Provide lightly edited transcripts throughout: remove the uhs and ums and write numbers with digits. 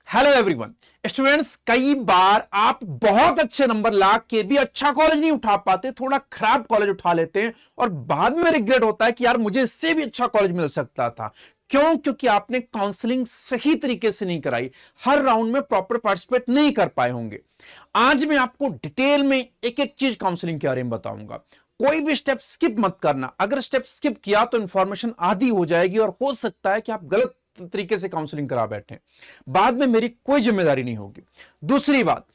Hello everyone students, कई बार आप बहुत अच्छे नंबर ला के भी अच्छा कॉलेज नहीं उठा पाते, थोड़ा खराब कॉलेज उठा लेते हैं और बाद में रिग्रेट होता है कि यार मुझे इससे भी अच्छा कॉलेज मिल सकता था। क्यों? क्योंकि आपने काउंसलिंग सही तरीके से नहीं कराई, हर राउंड में प्रॉपर पार्टिसिपेट नहीं कर पाए होंगे। आज मैं आपको डिटेल में एक एक चीज काउंसलिंग के बारे में बताऊंगा। कोई भी स्टेप स्किप मत करना, अगर स्टेप स्किप किया तो इंफॉर्मेशन आधी हो जाएगी और हो सकता है कि आप गलत तरीके से काउंसलिंग करा बैठे, बाद में मेरी कोई जिम्मेदारी नहीं होगी। दूसरी बात,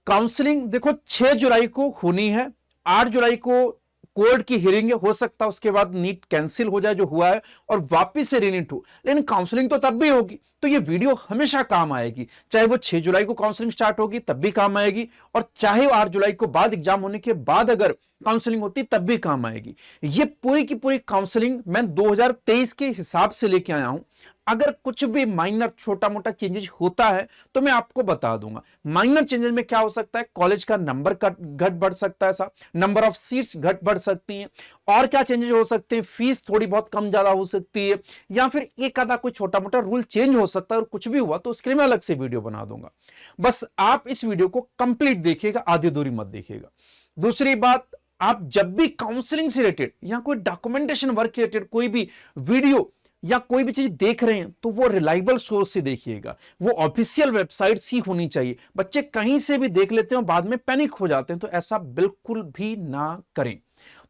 काउंसलिंग देखो 6 जुलाई को होनी है, 8 जुलाई को कोर्ट की हियरिंग है, हो सकता है उसके बाद नीट कैंसिल हो जाए जो हुआ है और वापस से रीनीट हो, लेकिन काउंसलिंग तो तब भी होगी। तो ये वीडियो हमेशा काम आएगी, चाहे वो 6 जुलाई को काउंसलिंग स्टार्ट होगी तब भी काम आएगी, और चाहे वो 8 जुलाई को बाद एग्जाम होने के बाद अगर काउंसलिंग होती तब भी काम आएगी। ये पूरी की पूरी काउंसलिंग मैं 2023 के हिसाब से लेके आया हूं। अगर कुछ भी माइनर छोटा मोटा चेंजेस होता है तो मैं आपको बता दूंगा। माइनर चेंजेस में क्या हो सकता है, कॉलेज का नंबर घट बढ़ सकता है, नंबर ऑफ सीट्स घट बढ़ सकती हैं, और क्या चेंजेस हो सकते हैं, फीस थोड़ी बहुत कम ज्यादा हो सकती है, या फिर एक आधा कोई छोटा मोटा रूल चेंज हो सकता है। और कुछ भी हुआ तो उसके लिए मैं अलग से वीडियो बना दूंगा। बस आप इस वीडियो को कंप्लीट देखिएगा, आधी दूरी मत देखिएगा। दूसरी बात, आप जब भी काउंसलिंग से रिलेटेड या कोई डॉक्यूमेंटेशन वर्क रिलेटेड कोई भी वीडियो या कोई भी चीज देख रहे हैं तो वो रिलायबल सोर्स से देखिएगा, वो ऑफिशियल वेबसाइट ही होनी चाहिए। बच्चे कहीं से भी देख लेते हैं और बाद में पैनिक हो जाते हैं, तो ऐसा बिल्कुल भी ना करें।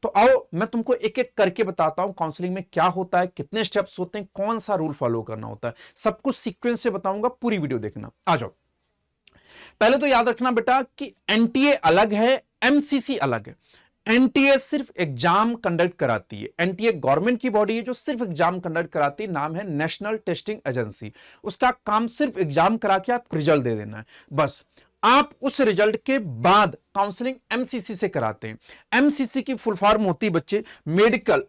तो आओ मैं तुमको एक एक करके बताता हूं काउंसलिंग में क्या होता है, कितने स्टेप्स होते हैं, कौन सा रूल फॉलो करना होता है, सब कुछ सीक्वेंस से बताऊंगा, पूरी वीडियो देखना। आ जाओ। पहले तो याद रखना बेटा कि एनटीए अलग है, एमसीसी अलग है। एनटीए सिर्फ एग्जाम कंडक्ट कराती है, एनटीए गवर्नमेंट की बॉडी है जो सिर्फ एग्जाम कंडक्ट कराती है, नाम है नेशनल टेस्टिंग एजेंसी। उसका काम सिर्फ एग्जाम करा के आप रिजल्ट दे देना है, बस। आप उस रिजल्ट के बाद काउंसलिंग एमसीसी से कराते हैं। एमसीसी की फुल फॉर्म होती है बच्चे मेडिकल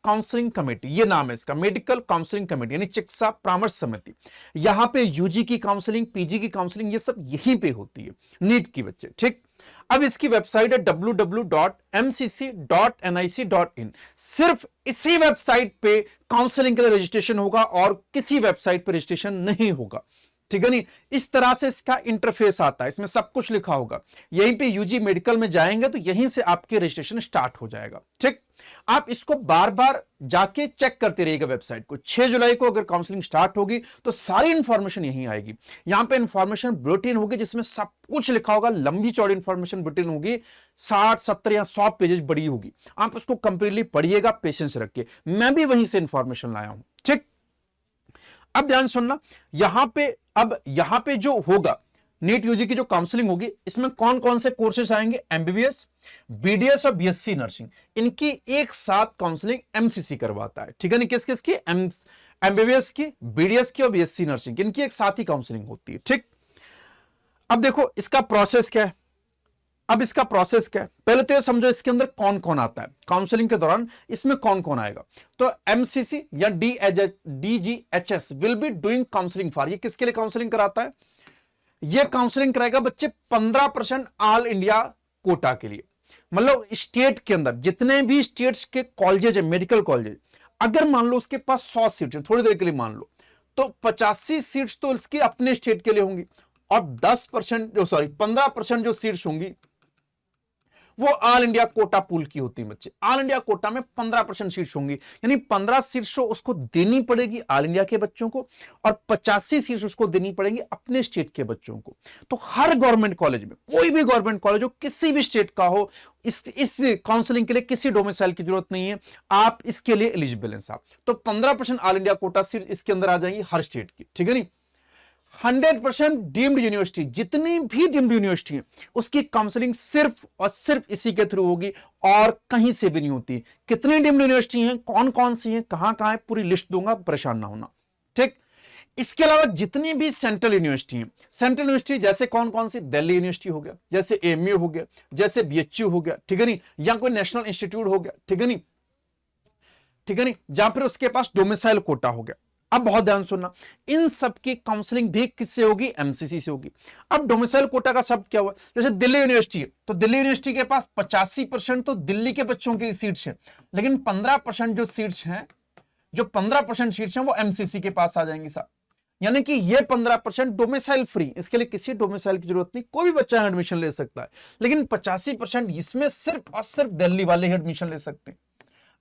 काउंसलिंग कमेटी, ये नाम है इसका, मेडिकल काउंसलिंग कमेटी यानी चिकित्सा परामर्श समिति। यहां पे यूजी की काउंसलिंग, पीजी की काउंसलिंग, ये सब यहीं पे होती है, नीट की बच्चे, ठीक। अब इसकी वेबसाइट है www.mcc.nic.in। सिर्फ इसी वेबसाइट पे काउंसलिंग के लिए रजिस्ट्रेशन होगा और किसी वेबसाइट पे रजिस्ट्रेशन नहीं होगा, ठीक है नहीं। इस तरह से इसका इंटरफेस आता है, इसमें सब कुछ लिखा होगा। यहीं पे यूजी मेडिकल में जाएंगे तो यहीं से आपके रजिस्ट्रेशन स्टार्ट हो जाएगा, ठीक। आप इसको बार बार जाके चेक करते रहिएगा वेबसाइट को। 6 जुलाई को अगर काउंसलिंग स्टार्ट होगी तो सारी इंफॉर्मेशन यहीं आएगी। यहां पे इंफॉर्मेशन बुलेटिन होगी जिसमें सब कुछ लिखा होगा, लंबी चौड़ी इंफॉर्मेशन बुलेटिन होगी, 60 70 या 100 पेजेस बड़ी होगी। आप उसको कंप्लीटली पढ़िएगा, पेशेंस रख के। मैं भी वहीं से इंफॉर्मेशन लाया हूं, ठीक। अब ध्यान सुनना, यहां पे जो होगा नीट यूजी की जो काउंसलिंग होगी, इसमें कौन कौन से कोर्सेज आएंगे, एमबीबीएस, बीडीएस और बीएससी नर्सिंग, इनकी एक साथ काउंसलिंग एमसीसी करवाता है, ठीक है नहीं। किस किस की, एमबीबीएस की, बीडीएस की और बीएससी नर्सिंग की, इनकी एक साथ ही काउंसलिंग होती है, ठीक। अब देखो इसका प्रोसेस क्या है। अब इसका प्रोसेस क्या है, पहले तो ये समझो इसके अंदर कौन कौन आता है काउंसलिंग के दौरान, इसमें कौन कौन आएगा। तो एमसीसी या DGHS will be doing counselling for, ये किसके लिए काउंसलिंग कराता है, ये काउंसलिंग कराएगा बच्चे 15% ऑल इंडिया कोटा के लिए। मतलब स्टेट के अंदर जितने भी स्टेट्स के कॉलेजेज है, मेडिकल कॉलेज, अगर मान लो उसके पास 100 सीट है, थोड़ी देर के लिए मान लो, तो 85 सीट्स तो इसकी अपने स्टेट के लिए होंगी, और 15% जो सीट्स होंगी वो ऑल इंडिया कोटा पूल की होती है बच्चे। ऑल इंडिया कोटा में 15% सीट्स होंगी, यानी 15 सीट्स उसको देनी पड़ेगी ऑल इंडिया के बच्चों को, और 85 सीट्स उसको देनी पड़ेगी अपने स्टेट के बच्चों को। तो हर गवर्नमेंट कॉलेज में, कोई भी गवर्नमेंट कॉलेज हो, किसी भी स्टेट का हो, इस काउंसलिंग के लिए किसी डोमिसाइल की जरूरत नहीं है, आप इसके लिए एलिजिबल हैं साहब। तो 15% ऑल इंडिया कोटा सीट इसके अंदर आ जाएंगी हर स्टेट की, ठीक है नहीं। 100% डीम्ड यूनिवर्सिटी, जितनी भी डीम्ड यूनिवर्सिटी है उसकी काउंसलिंग सिर्फ और सिर्फ इसी के थ्रू होगी और कहीं से भी नहीं होती। कितनी डीम्ड यूनिवर्सिटी हैं, कौन कौन सी हैं, कहां कहां है, पूरी लिस्ट दूंगा, परेशान ना होना, ठीक। इसके अलावा जितनी भी सेंट्रल यूनिवर्सिटी हैं, सेंट्रल यूनिवर्सिटी जैसे कौन कौन सी, दिल्ली यूनिवर्सिटी हो गया, जैसे एएमयू हो गया, जैसे बीएचयू हो गया, ठीक है नहीं, या कोई नेशनल इंस्टीट्यूट हो गया, ठीक है नहीं, ठीक है नहीं, जहां फिर उसके पास डोमिसाइल कोटा हो गया। अब बहुत ध्यान सुनना, इन सब की काउंसलिंग भी किससे होगी, एमसीसी से होगी। अब डोमिसाइल कोटा का शब्द क्या हुआ, जैसे दिल्ली यूनिवर्सिटी है तो दिल्ली यूनिवर्सिटी के पास 85% तो दिल्ली के बच्चों की सीट्स हैं, लेकिन 15% जो सीट्स हैं, जो 15% सीट्स हैं वो एमसीसी के पास आ जाएंगी साहब। यानी कि ये 15% डोमिसाइल फ्री, इसके लिए किसी डोमिसाइल की जरूरत नहीं, कोई भी बच्चा एडमिशन ले सकता है। लेकिन 85% इसमें सिर्फ और सिर्फ दिल्ली वाले ही एडमिशन ले सकते हैं।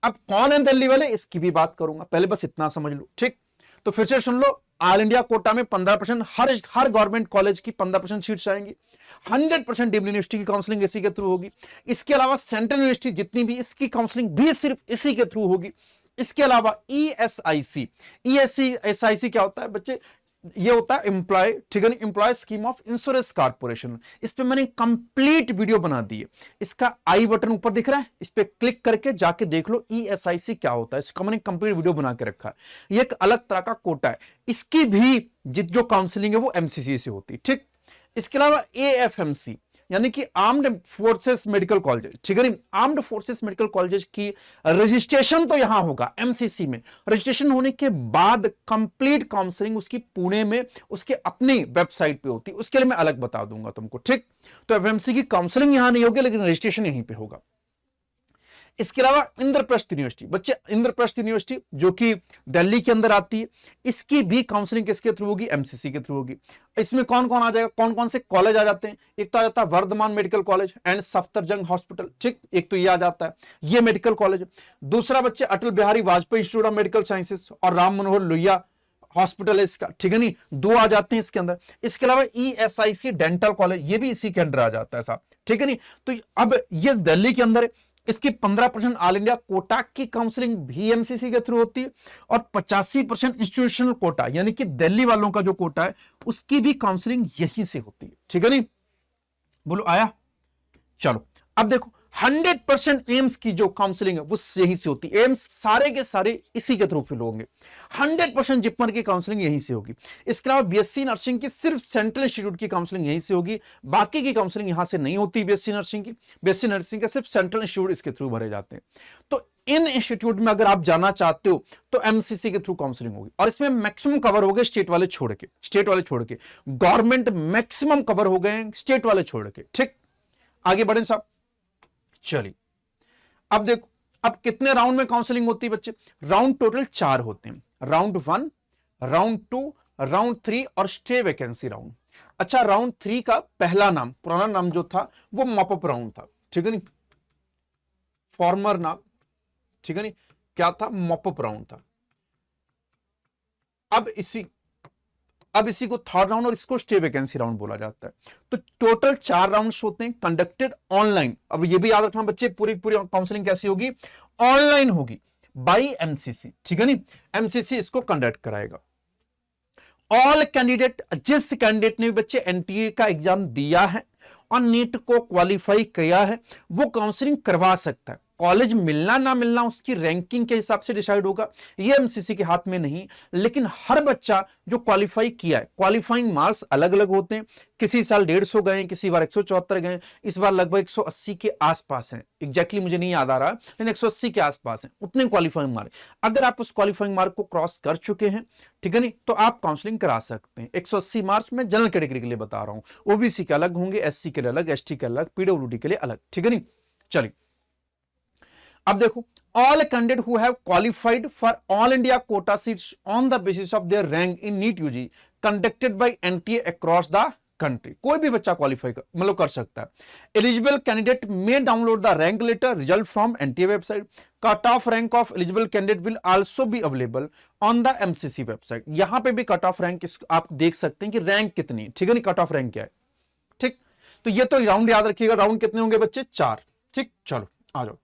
अब कौन है दिल्ली वाले, इसकी भी बात करूंगा, पहले बस इतना समझ लो, ठीक। तो फिर से सुन लो, ऑल इंडिया कोटा में 15% हर गवर्नमेंट कॉलेज की 15% सीट्स आएंगी। 100% डीम्ड यूनिवर्सिटी की काउंसलिंग इसी के थ्रू होगी। इसके अलावा सेंट्रल यूनिवर्सिटी जितनी भी, इसकी काउंसलिंग भी सिर्फ इसी के थ्रू होगी। इसके अलावा ESIC क्या होता है बच्चे, ये होता है एम्प्लॉय, ठीक है ना, employee scheme of insurance corporation. इस पे मैंने कंप्लीट वीडियो बना दी है, इसका आई बटन ऊपर दिख रहा है, इस पे क्लिक करके जाके देख लो ESIC क्या होता है, इसका मैंने कंप्लीट वीडियो बना के रखा है। ये एक अलग तरह का कोटा है, इसकी भी जो काउंसलिंग है वो MCC से होती है, ठीक। इसके अलावा AFMC यानी कि आर्म्ड फोर्सेस मेडिकल कॉलेज, ठीक है, आर्म्ड फोर्सेस मेडिकल कॉलेज की रजिस्ट्रेशन तो यहां होगा MCC में। रजिस्ट्रेशन होने के बाद कंप्लीट काउंसलिंग उसकी पुणे में उसके अपनी वेबसाइट पे होती है, उसके लिए मैं अलग बता दूंगा तुमको, ठीक। तो FMC की काउंसलिंग यहां नहीं होगी, लेकिन रजिस्ट्रेशन यहीं पे होगा। इसके अलावा इंद्रप्रस्थ यूनिवर्सिटी, बच्चे इंद्रप्रस्थ यूनिवर्सिटी जो कि दिल्ली के अंदर आती है, इसकी भी काउंसलिंग किसके थ्रू होगी, MCC के थ्रू होगी। इसमें कौन कौन आ जाएगा, कौन कौन से कॉलेज आ जाते हैं, एक तो आ जाता है Vardhman medical college and Safdarjung hospital, ठीक, एक तो ये आ जाता है, ये मेडिकल कॉलेज। दूसरा बच्चे Atal Bihari Vajpayee institute of medical sciences और राम मनोहर लोहिया हॉस्पिटल है इसका, ठीक है नहीं, दो आ जाते हैं इसके अंदर। इसके अलावा ESIC डेंटल कॉलेज, ये भी इसी के अंदर आ जाता है साहब, ठीक है नहीं। तो अब ये दिल्ली के अंदर है, इसकी 15% ऑल इंडिया कोटा की काउंसलिंग भी MCC के थ्रू होती है, और 85% इंस्टीट्यूशनल कोटा यानी कि दिल्ली वालों का जो कोटा है उसकी भी काउंसलिंग यहीं से होती है, ठीक है नहीं। बोलो आया, चलो अब देखो 100% एम्स की जो काउंसलिंग है वो यहीं से होती है, एम्स सारे के सारे इसी के थ्रू फिल होंगे। 100% जिपमर की काउंसलिंग यहीं से होगी। इसके अलावा BSc नर्सिंग की सिर्फ सेंट्रल इंस्टीट्यूट की काउंसलिंग यहीं से होगी, बाकी की काउंसलिंग यहां से नहीं होती। BSc नर्सिंग की, BSc नर्सिंग का सिर्फ सेंट्रल इंस्टीट्यूट इसके थ्रू भरे जाते हैं। तो इन इंस्टीट्यूट में अगर आप जाना चाहते हो तो MCC के थ्रू काउंसलिंग होगी, और इसमें मैक्सिमम कवर हो गए स्टेट वाले छोड़ के, गवर्नमेंट मैक्सिमम कवर हो गए स्टेट वाले छोड़ के, ठीक। आगे बढ़े साहब, चलिए अब देखो, अब कितने राउंड में काउंसलिंग होती है बच्चे, राउंड टोटल 4 होते हैं, राउंड 1, राउंड 2, राउंड 3 और स्टे वैकेंसी राउंड। अच्छा, राउंड 3 का पहला नाम, पुराना नाम जो था वो मॉपअप राउंड था, ठीक है नहीं, फॉर्मर नाम, ठीक है नहीं, क्या था, मॉपअप राउंड था। अब इसी को थर्ड राउंड और इसको स्टे वैकेंसी राउंड बोला जाता है। तो टोटल 4 राउंड्स होते हैं, कंडक्टेड ऑनलाइन। अब ये भी याद रखना बच्चे, पूरी काउंसलिंग कैसी होगी, ऑनलाइन होगी बाय MCC, ठीक है नहीं, MCC इसको कंडक्ट कराएगा। ऑल कैंडिडेट, जिस कैंडिडेट ने बच्चे NTA का एग्जाम दिया है और नीट को क्वालिफाई किया है वो काउंसलिंग करवा सकता है। कॉलेज मिलना ना मिलना उसकी रैंकिंग के हिसाब से डिसाइड होगा, ये MCC के हाथ में नहीं। लेकिन हर बच्चा जो क्वालिफाई किया है, क्वालिफाइंग मार्क्स अलग अलग होते हैं, किसी साल 150 गए, किसी बार 174 गए, इस बार लगभग 180 के आसपास हैं, एग्जैक्टली मुझे नहीं याद आ रहा, लेकिन 180 के आसपास हैं उतने क्वालिफाइंग मार्क। अगर आप उस क्वालिफाइंग मार्क को क्रॉस कर चुके हैं, ठीक है नहीं, तो आप काउंसलिंग करा सकते हैं। 180 मार्क्स में जनरल कैटेगरी के लिए बता रहा हूं, OBC के अलग होंगे, SC के लिए अलग, ST के अलग, PWD के लिए अलग, ठीक है नहीं। चलिए अब देखो, all candidate who have qualified for all India quota seats on the basis of their rank in NEET UG conducted by NTA across the country, कोई भी बच्चा क्वालिफाई मतलब कर सकता है। Eligible candidate may download the rank letter result from NTA website. Cut off rank of eligible candidate will also be available on the MCC website. यहां पे भी कट ऑफ रैंक आप देख सकते हैं कि रैंक कितनी है, ठीक है नहीं, कट ऑफ रैंक क्या है, ठीक। तो ये तो राउंड याद रखिएगा, राउंड कितने होंगे बच्चे, 4, ठीक। चलो आ जाओ,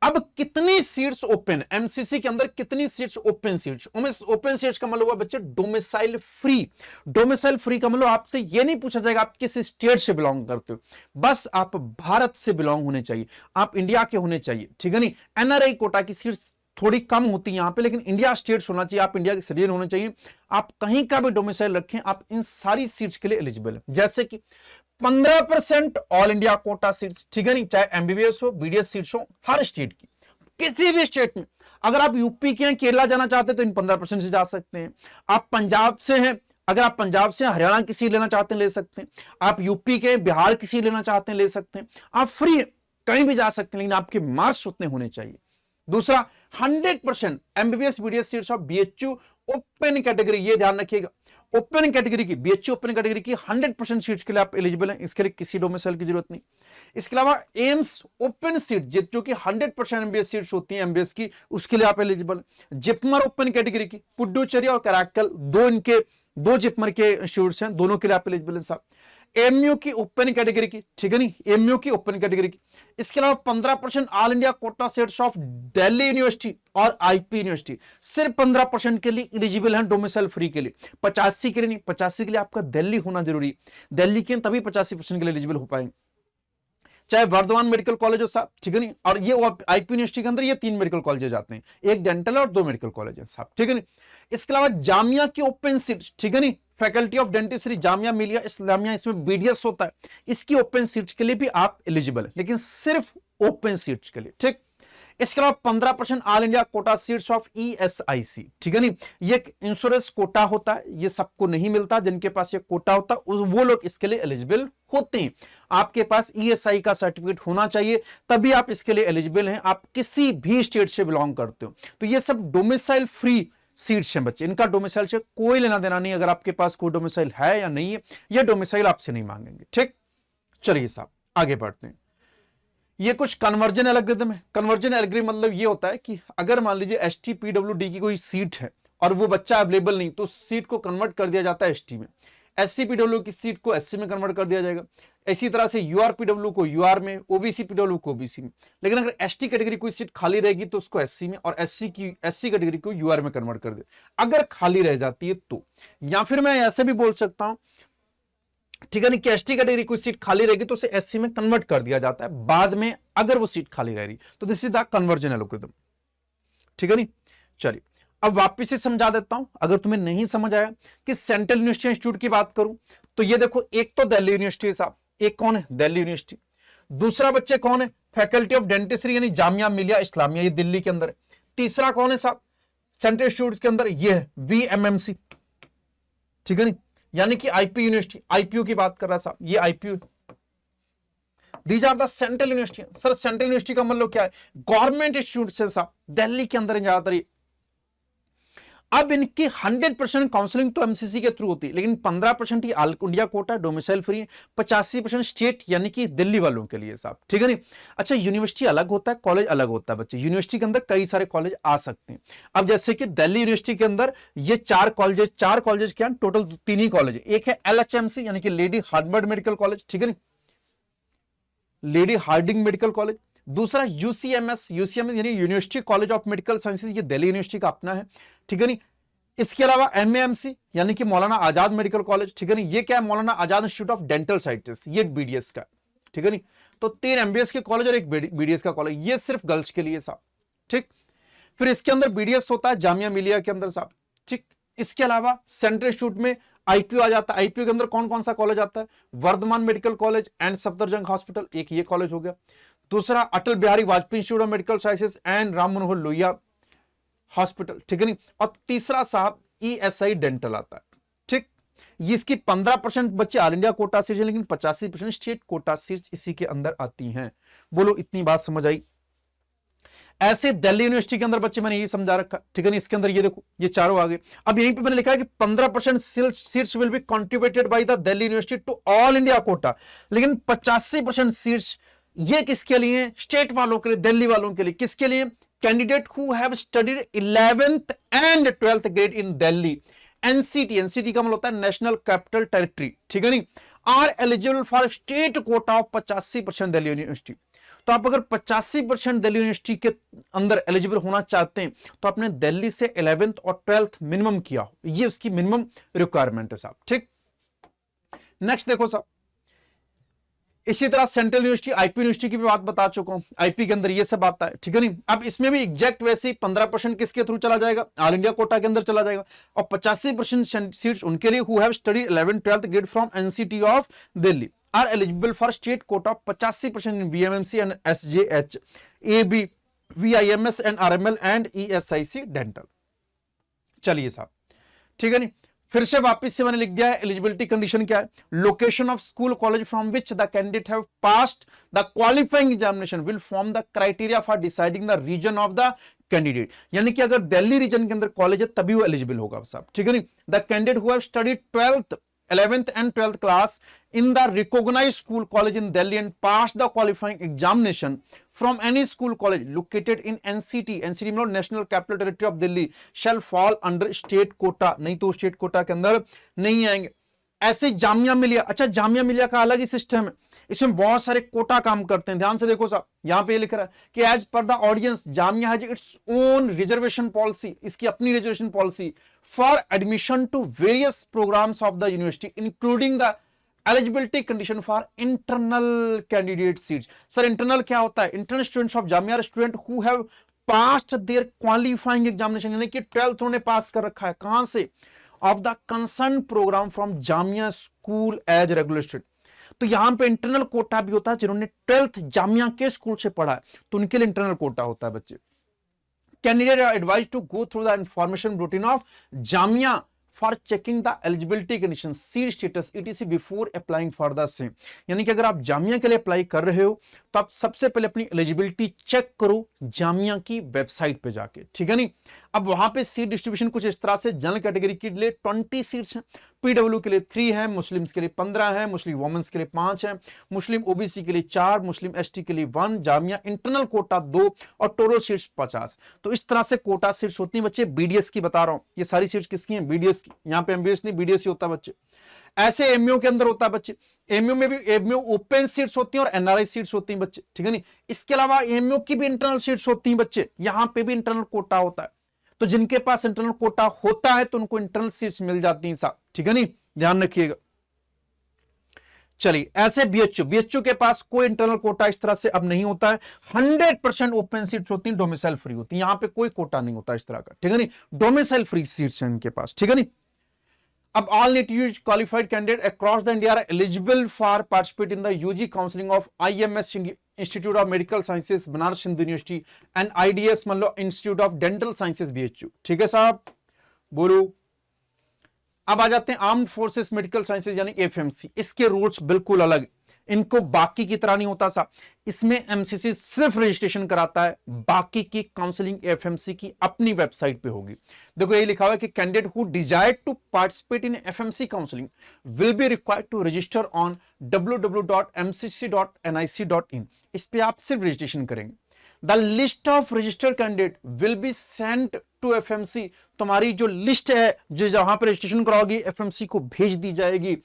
अब कितनी सीट्स ओपन, MCC के अंदर कितनी seats open seats, open seats का मतलब हुआ बच्चे डोमिसाइल फ्री। डोमिसाइल फ्री का मतलब आपसे ये नहीं पूछा जाएगा आप किस स्टेट से बिलोंग करते हो, बस आप भारत से बिलोंग होने चाहिए, आप इंडिया के होने चाहिए, ठीक है नहीं। NRI कोटा की सीट्स थोड़ी कम होती है यहां पे, लेकिन इंडिया स्टेट्स होना चाहिए, आप इंडिया के सिटीजन होने चाहिए, आप कहीं का भी डोमिसाइल रखें, आप इन सारी सीट्स के लिए एलिजिबल है। जैसे कि 15% ऑल इंडिया कोटा सीट्स, ठीक है नहीं, चाहे MBBS हो, BDS सीट्स हो, हर स्टेट की, किसी भी स्टेट में। अगर आप यूपी के हैं, केरला जाना चाहते हैं तो इन 15% से जा सकते हैं। आप पंजाब से हैं, अगर आप पंजाब से हरियाणा की सीट लेना चाहते हैं ले सकते हैं। आप यूपी के, बिहार की सीट लेना चाहते हैं ले सकते हैं। आप फ्री कहीं भी जा सकते हैं, लेकिन आपके मार्क्स उतने होने चाहिए। दूसरा, 100% MBBS BDS seats of BHU open category, ये ध्यान रखिएगा, ओपन कैटेगरी की, बीएचयू ओपन कैटेगरी की 100% सीट्स के लिए आप एलिजिबल हैं, इसके लिए किसी डोमिसाइल की जरूरत नहीं। इसके अलावा एम्स ओपन सीट जो कि 100% एमबीएस सीट्स होती हैं एमबीएस की, उसके लिए आप एलिजिबल हैं। जिपमर ओपन कैटेगरी की, पुडुचेरी और कराकल दो जिपमर के इंस्टीट्यूट्स हैं, दोनों के लिए आप एलिजिबल हैं साहब। एमयू की ओपन कैटेगरी की, ठीक है नहीं, एमयू की ओपन कैटेगरी की। इसके अलावा 15% all India Kota seats of Delhi university और आईपी यूनिवर्सिटी, सिर्फ 15% के लिए एलिजिबल हैं डोमिसाइल फ्री के लिए, 85 के लिए नहीं। 85 के लिए आपका दिल्ली होना जरूरी है, दिल्ली के तभी 85% के लिए एलिजिबल हो पाएंगे। चाहे वर्धमान मेडिकल कॉलेज हो साहब, ठीक है नहीं, और ये आईपी यूनिवर्सिटी के अंदर ये 3 मेडिकल कॉलेजेस आते हैं, एक डेंटल और 2 मेडिकल कॉलेज है साहब, ठीक है नहीं। इसके अलावा जामिया की ओपन सीट, ठीक है नहीं, faculty of dentistry Jamia Millia Islamia, इसमें बीडीएस होता है, इसकी ओपन सीट्स के लिए भी आप एलिजिबल है, लेकिन सिर्फ ओपन सीट्स के लिए, ठीक। इसके अलावा 15% all India Kota seats of ESIC, ठीक है नहीं, ये इंश्योरेंस कोटा होता है, ये सबको नहीं मिलता, जिनके पास ये कोटा होता है वो लोग इसके लिए एलिजिबल होते हैं। आपके पास ईएसआई का सर्टिफिकेट होना चाहिए, तभी आप इसके लिए एलिजिबल हैं, आप किसी भी स्टेट से बिलोंग करते हो। तो ये सब डोमिसाइल फ्री सीट्स हैं बच्चे, इनका डोमिसाइल से कोई लेना देना नहीं, अगर आपके पास कोई डोमिसाइल है या नहीं है, ये डोमिसाइल आपसे नहीं मांगेंगे, ठीक। चलिए साहब आगे बढ़ते हैं। ये कुछ कन्वर्जन एल्गोरिथम है। कन्वर्जन एल्गोरिथम मतलब ये होता है कि अगर मान लीजिए एसटी पीडब्ल्यूडी की कोई सीट है और वो बच्चा अवेलेबल नहीं, तो सीट को कन्वर्ट कर दिया जाता है एसटी में, एससी पीडब्ल्यू की सीट को एससी में कन्वर्ट कर दिया जाएगा, इसी तरह से यूआर पीडब्ल्यू को यूआर में, ओबीसी पीडब्ल्यू को ओबीसी में। लेकिन अगर एसटी कैटेगरी कोई सीट खाली रहेगी तो उसको एससी में, और एससी कैटेगरी को यूआर में कन्वर्ट कर दे अगर खाली रह जाती है तो। या फिर मैं ऐसे भी बोल सकता हूं, ठीक है नहीं, कि एसटी कैटेगरी कोई सीट खाली रहेगी तो उसे एससी में कन्वर्ट कर दिया जाता है बाद में, अगर वो सीट खाली रह रही तो this is the conversion algorithm, ठीक है नहीं। चलिए अब वापिस से समझा देता हूं, अगर तुम्हें नहीं समझ आया कि सेंट्रल यूनिवर्सिटी इंस्टीट्यूट की बात करूं तो ये देखो, एक तो दिल्ली यूनिवर्सिटी है साहब, एक कौन है, दिल्ली यूनिवर्सिटी। दूसरा बच्चे कौन है, फैकल्टी ऑफ डेंटिस्ट्री यानी जामिया मिलिया इस्लामिया, ये दिल्ली के अंदर है। तीसरा कौन है साहब सेंट्रल इंस्टीट्यूट के अंदर, ये है वीएमएमसी, ठीक है नहीं, यानी कि आईपी यूनिवर्सिटी, आईपीयू की बात कर रहा है साहब, ये IPU. These are the central university. Sir central university का मतलब क्या है, गवर्नमेंट इंस्टीट्यूट से साहब, दिल्ली के अंदर ज्यादातर। अब इनकी 100% काउंसलिंग तो एमसीसी के थ्रू होती है, लेकिन 15% ही all India quota domicile free है, 85% स्टेट यानी कि दिल्ली वालों के लिए साहब, ठीक है नहीं। अच्छा यूनिवर्सिटी अलग होता है, कॉलेज अलग होता है बच्चे, यूनिवर्सिटी के अंदर कई सारे कॉलेज आ सकते हैं। अब जैसे कि दिल्ली यूनिवर्सिटी के अंदर ये 4 कॉलेज क्या, टोटल 3 ही कॉलेज, एक है एलएचएमसी यानी कि लेडी हार्वर्ड मेडिकल कॉलेज, ठीक है नहीं, लेडी हार्डिंग मेडिकल कॉलेज। दूसरा यूसीएमएस यानी university college of medical sciences, ये दिल्ली यूनिवर्सिटी का अपना है, ठीक है नहीं। इसके अलावा एमएएमसी यानी कि मौलाना आजाद मेडिकल कॉलेज, ठीक है नहीं, ये क्या है, Maulana Azad institute of dental sciences, ये बीडीएस का, ठीक है नहीं। तो 3 एमबीएस के कॉलेज और एक बीडीएस का कॉलेज, ये सिर्फ गर्ल्स के लिए साहब, ठीक। फिर इसके अंदर बीडीएस होता है जामिया मिलिया के अंदर साहब, ठीक। इसके अलावा सेंट्रल इंस्टीट्यूट में आईपीयू आ जाता है, आईपीयू के अंदर कौन कौन सा कॉलेज आता है, Vardhman medical college and Safdarjung hospital, एक ये कॉलेज हो गया। दूसरा Atal Bihari Vajpayee institute of medical sciences and Ram Manohar Lohia hospital, ठीक है नहीं। और तीसरा साहब ईएसआई डेंटल आता है, ठीक। ये इसकी 15% बच्चे ऑल इंडिया कोटा सीट्स हैं, लेकिन 85% स्टेट कोटा सीट्स इसी के अंदर आती हैं। बोलो इतनी बात समझ आई। ऐसे दिल्ली यूनिवर्सिटी के अंदर बच्चे मैंने ये समझा रखा, ठीक है नहीं, इसके अंदर ये देखो ये चारों आ गए। अब यहीं पे मैंने लिखा है कि 15% seats will be contributed by the Delhi university to all India quota, लेकिन 85% सीट्स ये किसके लिए, स्टेट वालों के लिए, दिल्ली वालों के लिए। किसके लिए, candidate who have studied 11th and 12th grade in Delhi, NCT का मतलब होता है नेशनल कैपिटल टेरिटरी, ठीक है नहीं, are eligible for state quota of 85% Delhi university. तो आप अगर 85% दिल्ली यूनिवर्सिटी के अंदर एलिजिबल होना चाहते हैं तो आपने दिल्ली से 11th और 12th मिनिमम किया हो, ये उसकी मिनिमम रिक्वायरमेंट है साहब, ठीक। नेक्स्ट देखो साहब, इसी तरह सेंट्रल यूनिवर्सिटी आईपी यूनिवर्सिटी की भी बात बता चुका हूं, आईपी के अंदर ये सब आता है, ठीक है नहीं। अब इसमें भी एग्जैक्ट वैसे ही 15% किसके थ्रू चला जाएगा, ऑल इंडिया कोटा के अंदर चला जाएगा, और 85% सीट्स उनके लिए who have studied 11th 12th grade from NCT of Delhi are eligible for state quota 85% in BMMC and SJH, AB, VIMS and RML and ESIC dental. चलिए साहब, ठीक है नहीं। फिर से वापस से मैंने लिख दिया है एलिजिबिलिटी कंडीशन क्या है, location of school college from which the candidate have passed the qualifying examination will form the criteria for deciding the region of the candidate. यानी कि अगर दिल्ली रीजन के अंदर कॉलेज है तभी वो एलिजिबल होगा साहब, ठीक है नहीं। The candidate who have studied 12th 11th and 12th class in the recognized school college in Delhi and passed the qualifying examination from any school college located in NCT मतलब National Capital Territory of Delhi shall fall under state quota, नहीं तो state quota के अंदर नहीं आएंगे। ऐसे जामिया मिलिया, अच्छा जामिया मिलिया का अलग ही सिस्टम है, इसमें बहुत सारे कोटा काम करते हैं। ध्यान से देखो साहब, यहां पे लिख रहा है कि as per the ordinance Jamia has its own reservation policy, इसकी अपनी reservation policy for admission to various programmes of the university including the eligibility condition for internal candidate seats. Sir internal क्या होता है? Internal students of Jamia student who have passed their qualifying examination, यानी कि 12th उन्होंने पास कर रखा है, कहां से? Of the concern programme from Jamia school as regular student. तो यहां पे इंटरनल कोटा भी होता है, जिन्होंने 12th जामिया के स्कूल से पढ़ा है तो उनके लिए इंटरनल कोटा होता है बच्चे। Candidate are advised to go through the information routine of Jamia for checking the eligibility condition seat status etc before applying for the same. यानी कि अगर आप जामिया के लिए अप्लाई कर रहे हो तो आप सबसे पहले अपनी एलिजिबिलिटी चेक करो जामिया की वेबसाइट पे जाके, ठीक है नहीं। अब वहां पे सीट डिस्ट्रीब्यूशन कुछ इस तरह से, जनरल कैटेगरी के लिए 20 सीट्स हैं, पीडब्ल्यू के लिए 3 है, मुस्लिम्स के लिए 15 है, मुस्लिम वुमेन्स के लिए 5 है, मुस्लिम ओबीसी के लिए 4, मुस्लिम एसटी के लिए 1, जामिया इंटरनल कोटा 2 और टोटल सीट्स 50। तो इस तरह से कोटा सीट्स होती हैं बच्चे। बीडीएस की बता रहा हूं, ये सारी सीट्स किसकी हैं? बीडीएस की। यहां पे एमबीएस नहीं, बीडीएस ही होता है बच्चे। ऐसे एमयू के अंदर होता है बच्चे, एमयू में भी एमयू ओपन सीट्स होती हैं और एनआरआई सीट्स होती हैं बच्चे, ठीक है नहीं। इसके अलावा एमयू की भी इंटरनल सीट्स होती हैं बच्चे, यहां पे भी इंटरनल कोटा होता है। तो जिनके पास इंटरनल कोटा होता है तो उनको इंटरनल सीट्स मिल जाती हैं साहब, ठीक है नहीं, ध्यान रखिएगा। चलिए ऐसे बीएचयू के पास कोई इंटरनल कोटा इस तरह से अब नहीं होता है, 100% ओपन सीट्स होती हैं, डोमिसाइल फ्री होती हैं, यहां पे कोई कोटा नहीं होता इस तरह का, ठीक है नहीं, डोमिसाइल फ्री सीट्स हैं इनके पास, ठीक है नहीं। अब all NEET qualified candidate across the India are eligible for participate in the UG counseling of IMS Institute of Medical Sciences Banaras Hindu university and IDS मतलब institute of dental sciences BHU, ठीक है साहब, बोलो। अब आ जाते हैं आर्म्ड फोर्सेस मेडिकल साइंसेज यानी FMC। इसके रूल्स बिल्कुल अलग, इनको बाकी की तरह नहीं होता सा। इसमें एमसीसी सिर्फ रजिस्ट्रेशन कराता है, बाकी की काउंसलिंग FMC की अपनी वेबसाइट पे होगी। देखो ये लिखा हुआ है कि candidate who desire to participate in FMC counselling will be required to register on www.mcc.nic.in। इस पे आप सिर्फ रजिस्ट्रेशन करेंगे। The list of registered candidate will be sent to FMC। तुम्हारी जो लिस्ट है जो जहां पर रजिस्ट्रेशन कराओगी FMC को भेज दी जाएगी।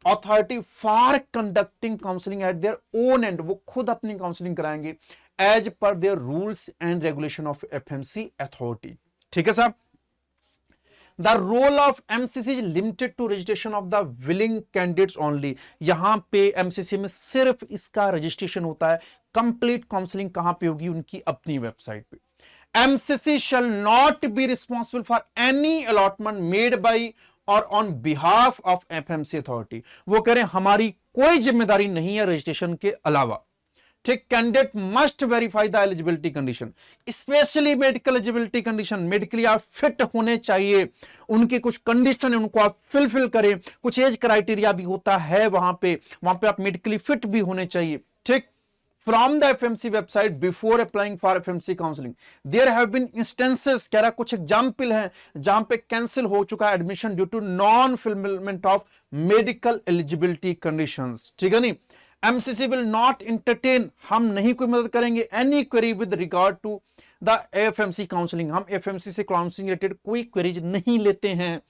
Authority for conducting counselling at their own end, वो खुद अपनी काउंसलिंग कराएंगे as per their rules and regulation of FMC authority, ठीक है साहब। The role of MCC is limited to registration of the willing candidates only. यहां पे MCC में सिर्फ इसका रजिस्ट्रेशन होता है, कंप्लीट काउंसलिंग कहां पे होगी? उनकी अपनी वेबसाइट पे। MCC shall not be responsible for any allotment made by or on behalf of FMC authority। वो कह रहे हैं हमारी कोई जिम्मेदारी नहीं है रजिस्ट्रेशन के अलावा, ठीक। Candidate must verify the eligibility condition, specially medical eligibility condition. Medically आप फिट होने चाहिए, उनकी कुछ कंडीशन है उनको आप फिलफिल करें, कुछ एज क्राइटेरिया भी होता है वहां पे आप मेडिकली फिट भी होने चाहिए, ठीक। From the FMC website before applying for FMC counseling, there have been instances, कह रहा कुछ एग्जाम्पल हैं जहां पे कैंसिल हो चुका है admission due to non fulfilment of medical eligibility conditions, ठीक है नहीं। MCC will not entertain, हम नहीं कोई मदद करेंगे, any query with regard to the FMC counseling, हम FMC से काउंसलिंग रिलेटेड कोई क्वेरीज नहीं लेते हैं।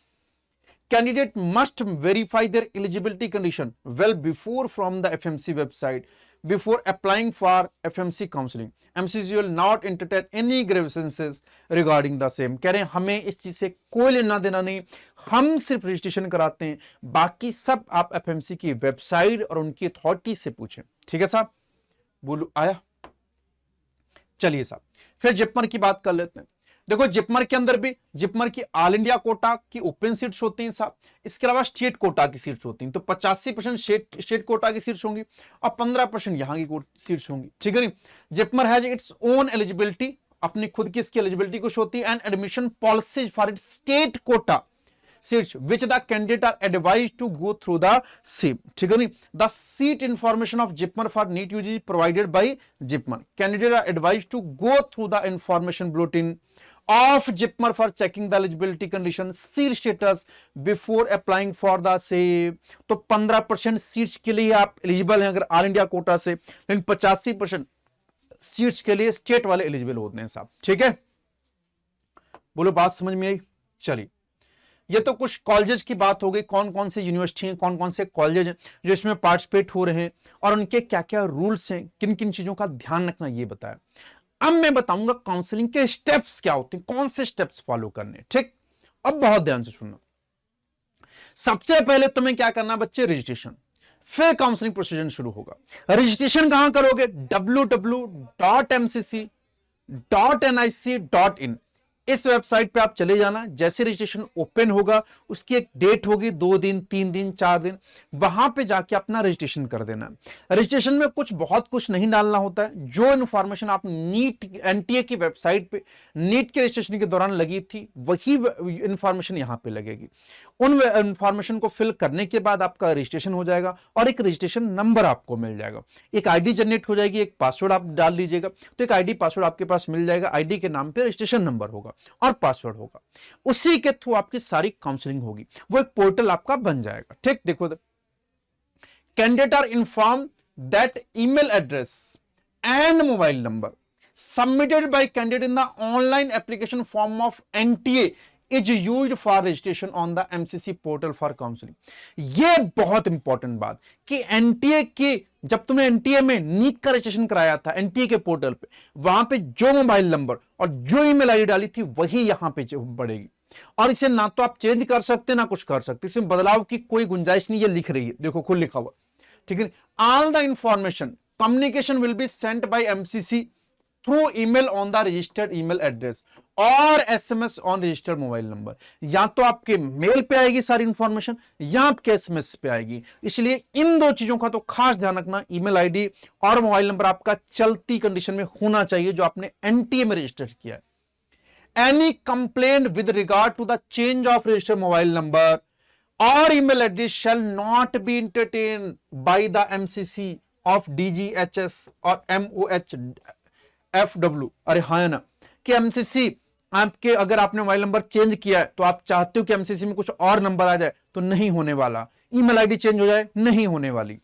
Candidate must verify their eligibility condition well before from the FMC website before applying for FMC counseling. MCC will not entertain any grievances regarding the same। कह रहे हैं हमें इस चीज से कोई लेना देना नहीं, हम सिर्फ रजिस्ट्रेशन कराते हैं, बाकी सब आप FMC की वेबसाइट और उनकी अथॉरिटी से पूछें, ठीक है साहब, बोलो आया। चलिए साहब फिर जिपमर की बात कर लेते हैं। देखो जिपमर के अंदर भी, जिपमर की ऑल इंडिया कोटा की ओपन सीट्स होती हैं साहब, इसके अलावा स्टेट कोटा की सीट्स होती हैं। तो 85% स्टेट कोटा की सीट्स होंगी और 15% यहां की सीट्स होंगी, ठीक है नहीं। JIPMER has its own eligibility, अपनी खुद की इसकी एलिजिबिलिटी कुछ होती है, and admission policy for its state quota seats which the candidate are advise to go through the same, ठीक है नहीं। The seat information of JIPMER for NEET UG provided by JIPMER, candidate are advise to go through the information bulletin of JIPMER for checking the eligibility condition, seat status before applying for the same। तो 15% seats के लिए आप eligible हैं अगर all India Kota से, लेकिन 85% seats के लिए स्टेट वाले एलिजिबल होते हैं साहब, ठीक है। बोलो बात समझ में आई। चलिए, ये तो कुछ कॉलेजेस की बात हो गई, कौन कौन से यूनिवर्सिटी हैं, कौन कौन से कॉलेज हैं जो इसमें पार्टिसिपेट हो रहे हैं और उनके क्या क्या रूल्स हैं, किन किन चीजों का ध्यान रखना, ये बताया। अब मैं बताऊंगा काउंसलिंग के स्टेप्स क्या होते हैं, कौन से स्टेप्स फॉलो करने, ठीक। अब बहुत ध्यान से सुनना। सबसे पहले तुम्हें क्या करना बच्चे, रजिस्ट्रेशन, फिर काउंसलिंग प्रोसीजर शुरू होगा। रजिस्ट्रेशन कहां करोगे, www.mcc.nic.in, इस वेबसाइट पे आप चले जाना। जैसे रजिस्ट्रेशन ओपन होगा उसकी एक डेट होगी, 2 दिन 3 दिन 4 दिन, वहां पे जाके अपना रजिस्ट्रेशन कर देना। रजिस्ट्रेशन में बहुत कुछ नहीं डालना होता है। जो इन्फॉर्मेशन आप नीट एनटीए की वेबसाइट पे नीट के रजिस्ट्रेशन के दौरान लगी थी वही इंफॉर्मेशन यहां पे लगेगी। उन इंफॉर्मेशन को फिल करने के बाद आपका रजिस्ट्रेशन हो जाएगा और एक रजिस्ट्रेशन नंबर आपको मिल जाएगा। एक आईडी जनरेट हो जाएगी, एक पासवर्ड आप डाल लीजिएगा, तो एक आईडी पासवर्ड आपके पास मिल जाएगा। आईडी के नाम पे रजिस्ट्रेशन नंबर होगा और पासवर्ड होगा, उसी के थ्रू आपकी सारी काउंसलिंग होगी। वो एक पोर्टल आपका बन जाएगा, ठीक। देखो, candidate are inform that email address and mobile number submitted by candidate in the online application form of NTA is used for registration on the MCC portal for counselling. ये बहुत इंपॉर्टेंट बात कि NTA के, जब तुमने NTA में NEET का registration कराया था एनटीए के पोर्टल पे, वहां पे जो मोबाइल नंबर और जो ईमेल आईडी डाली थी वही यहां पे बढ़ेगी। और इसे ना तो आप चेंज कर सकते ना कुछ कर सकते, इसमें बदलाव की कोई गुंजाइश नहीं। ये लिख रही है, देखो खुद लिखा हुआ, ठीक है। All the information communication will be sent by MCC through email on the registered email address और SMS on registered mobile number. या तो आपके मेल पे आएगी सारी इंफॉर्मेशन या आपके एसएमएस पे आएगी। इसलिए इन दो चीजों का तो खास ध्यान रखना, ईमेल आईडी और मोबाइल नंबर आपका चलती कंडीशन में होना चाहिए जो आपने एनटीए में रजिस्टर किया है। Any complaint with regard to the change of registered mobile number or email address shall not be entertained by the MCC of DGHS or MOHFW। अरे हाँ ना कि MCC आपके, अगर आपने मोबाइल नंबर चेंज किया है तो आप चाहते हो कि MCC में कुछ और नंबर आ जाए, तो नहीं होने वाला। ईमेल आईडी चेंज हो जाए, नहीं होने वाली।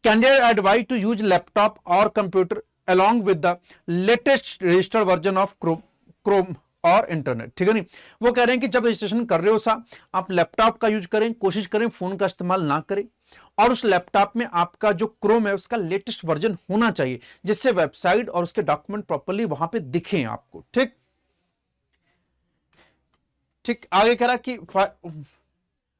Candidate advise to use laptop और computer along with the latest registered version of Chrome और इंटरनेट, ठीक है नहीं। वो कह रहे हैं कि जब रजिस्ट्रेशन कर रहे हो साहब, आप लैपटॉप का यूज करें, कोशिश करें फोन का इस्तेमाल ना करें, और उस लैपटॉप में आपका जो क्रोम है उसका लेटेस्ट वर्जन होना चाहिए, जिससे वेबसाइट और उसके डॉक्यूमेंट प्रॉपर्ली वहां पे दिखें आपको, ठीक। ठीक, आगे कह रहा कि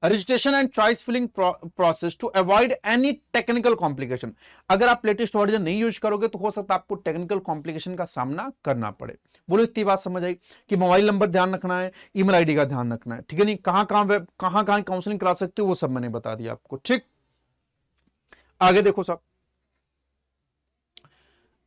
registration and choice filling process to avoid any technical complication. अगर आप लेटेस्ट वर्जन नहीं यूज करोगे तो हो सकता है आपको टेक्निकल कॉम्प्लिकेशन का सामना करना पड़े। बोलो इतनी बात समझ आई कि मोबाइल नंबर ध्यान रखना है, ईमेल आईडी का ध्यान रखना है, ठीक है नहीं। कहां कहां काउंसलिंग करा सकते हो वो सब मैंने बता दिया आपको, ठीक। आगे देखो साहब,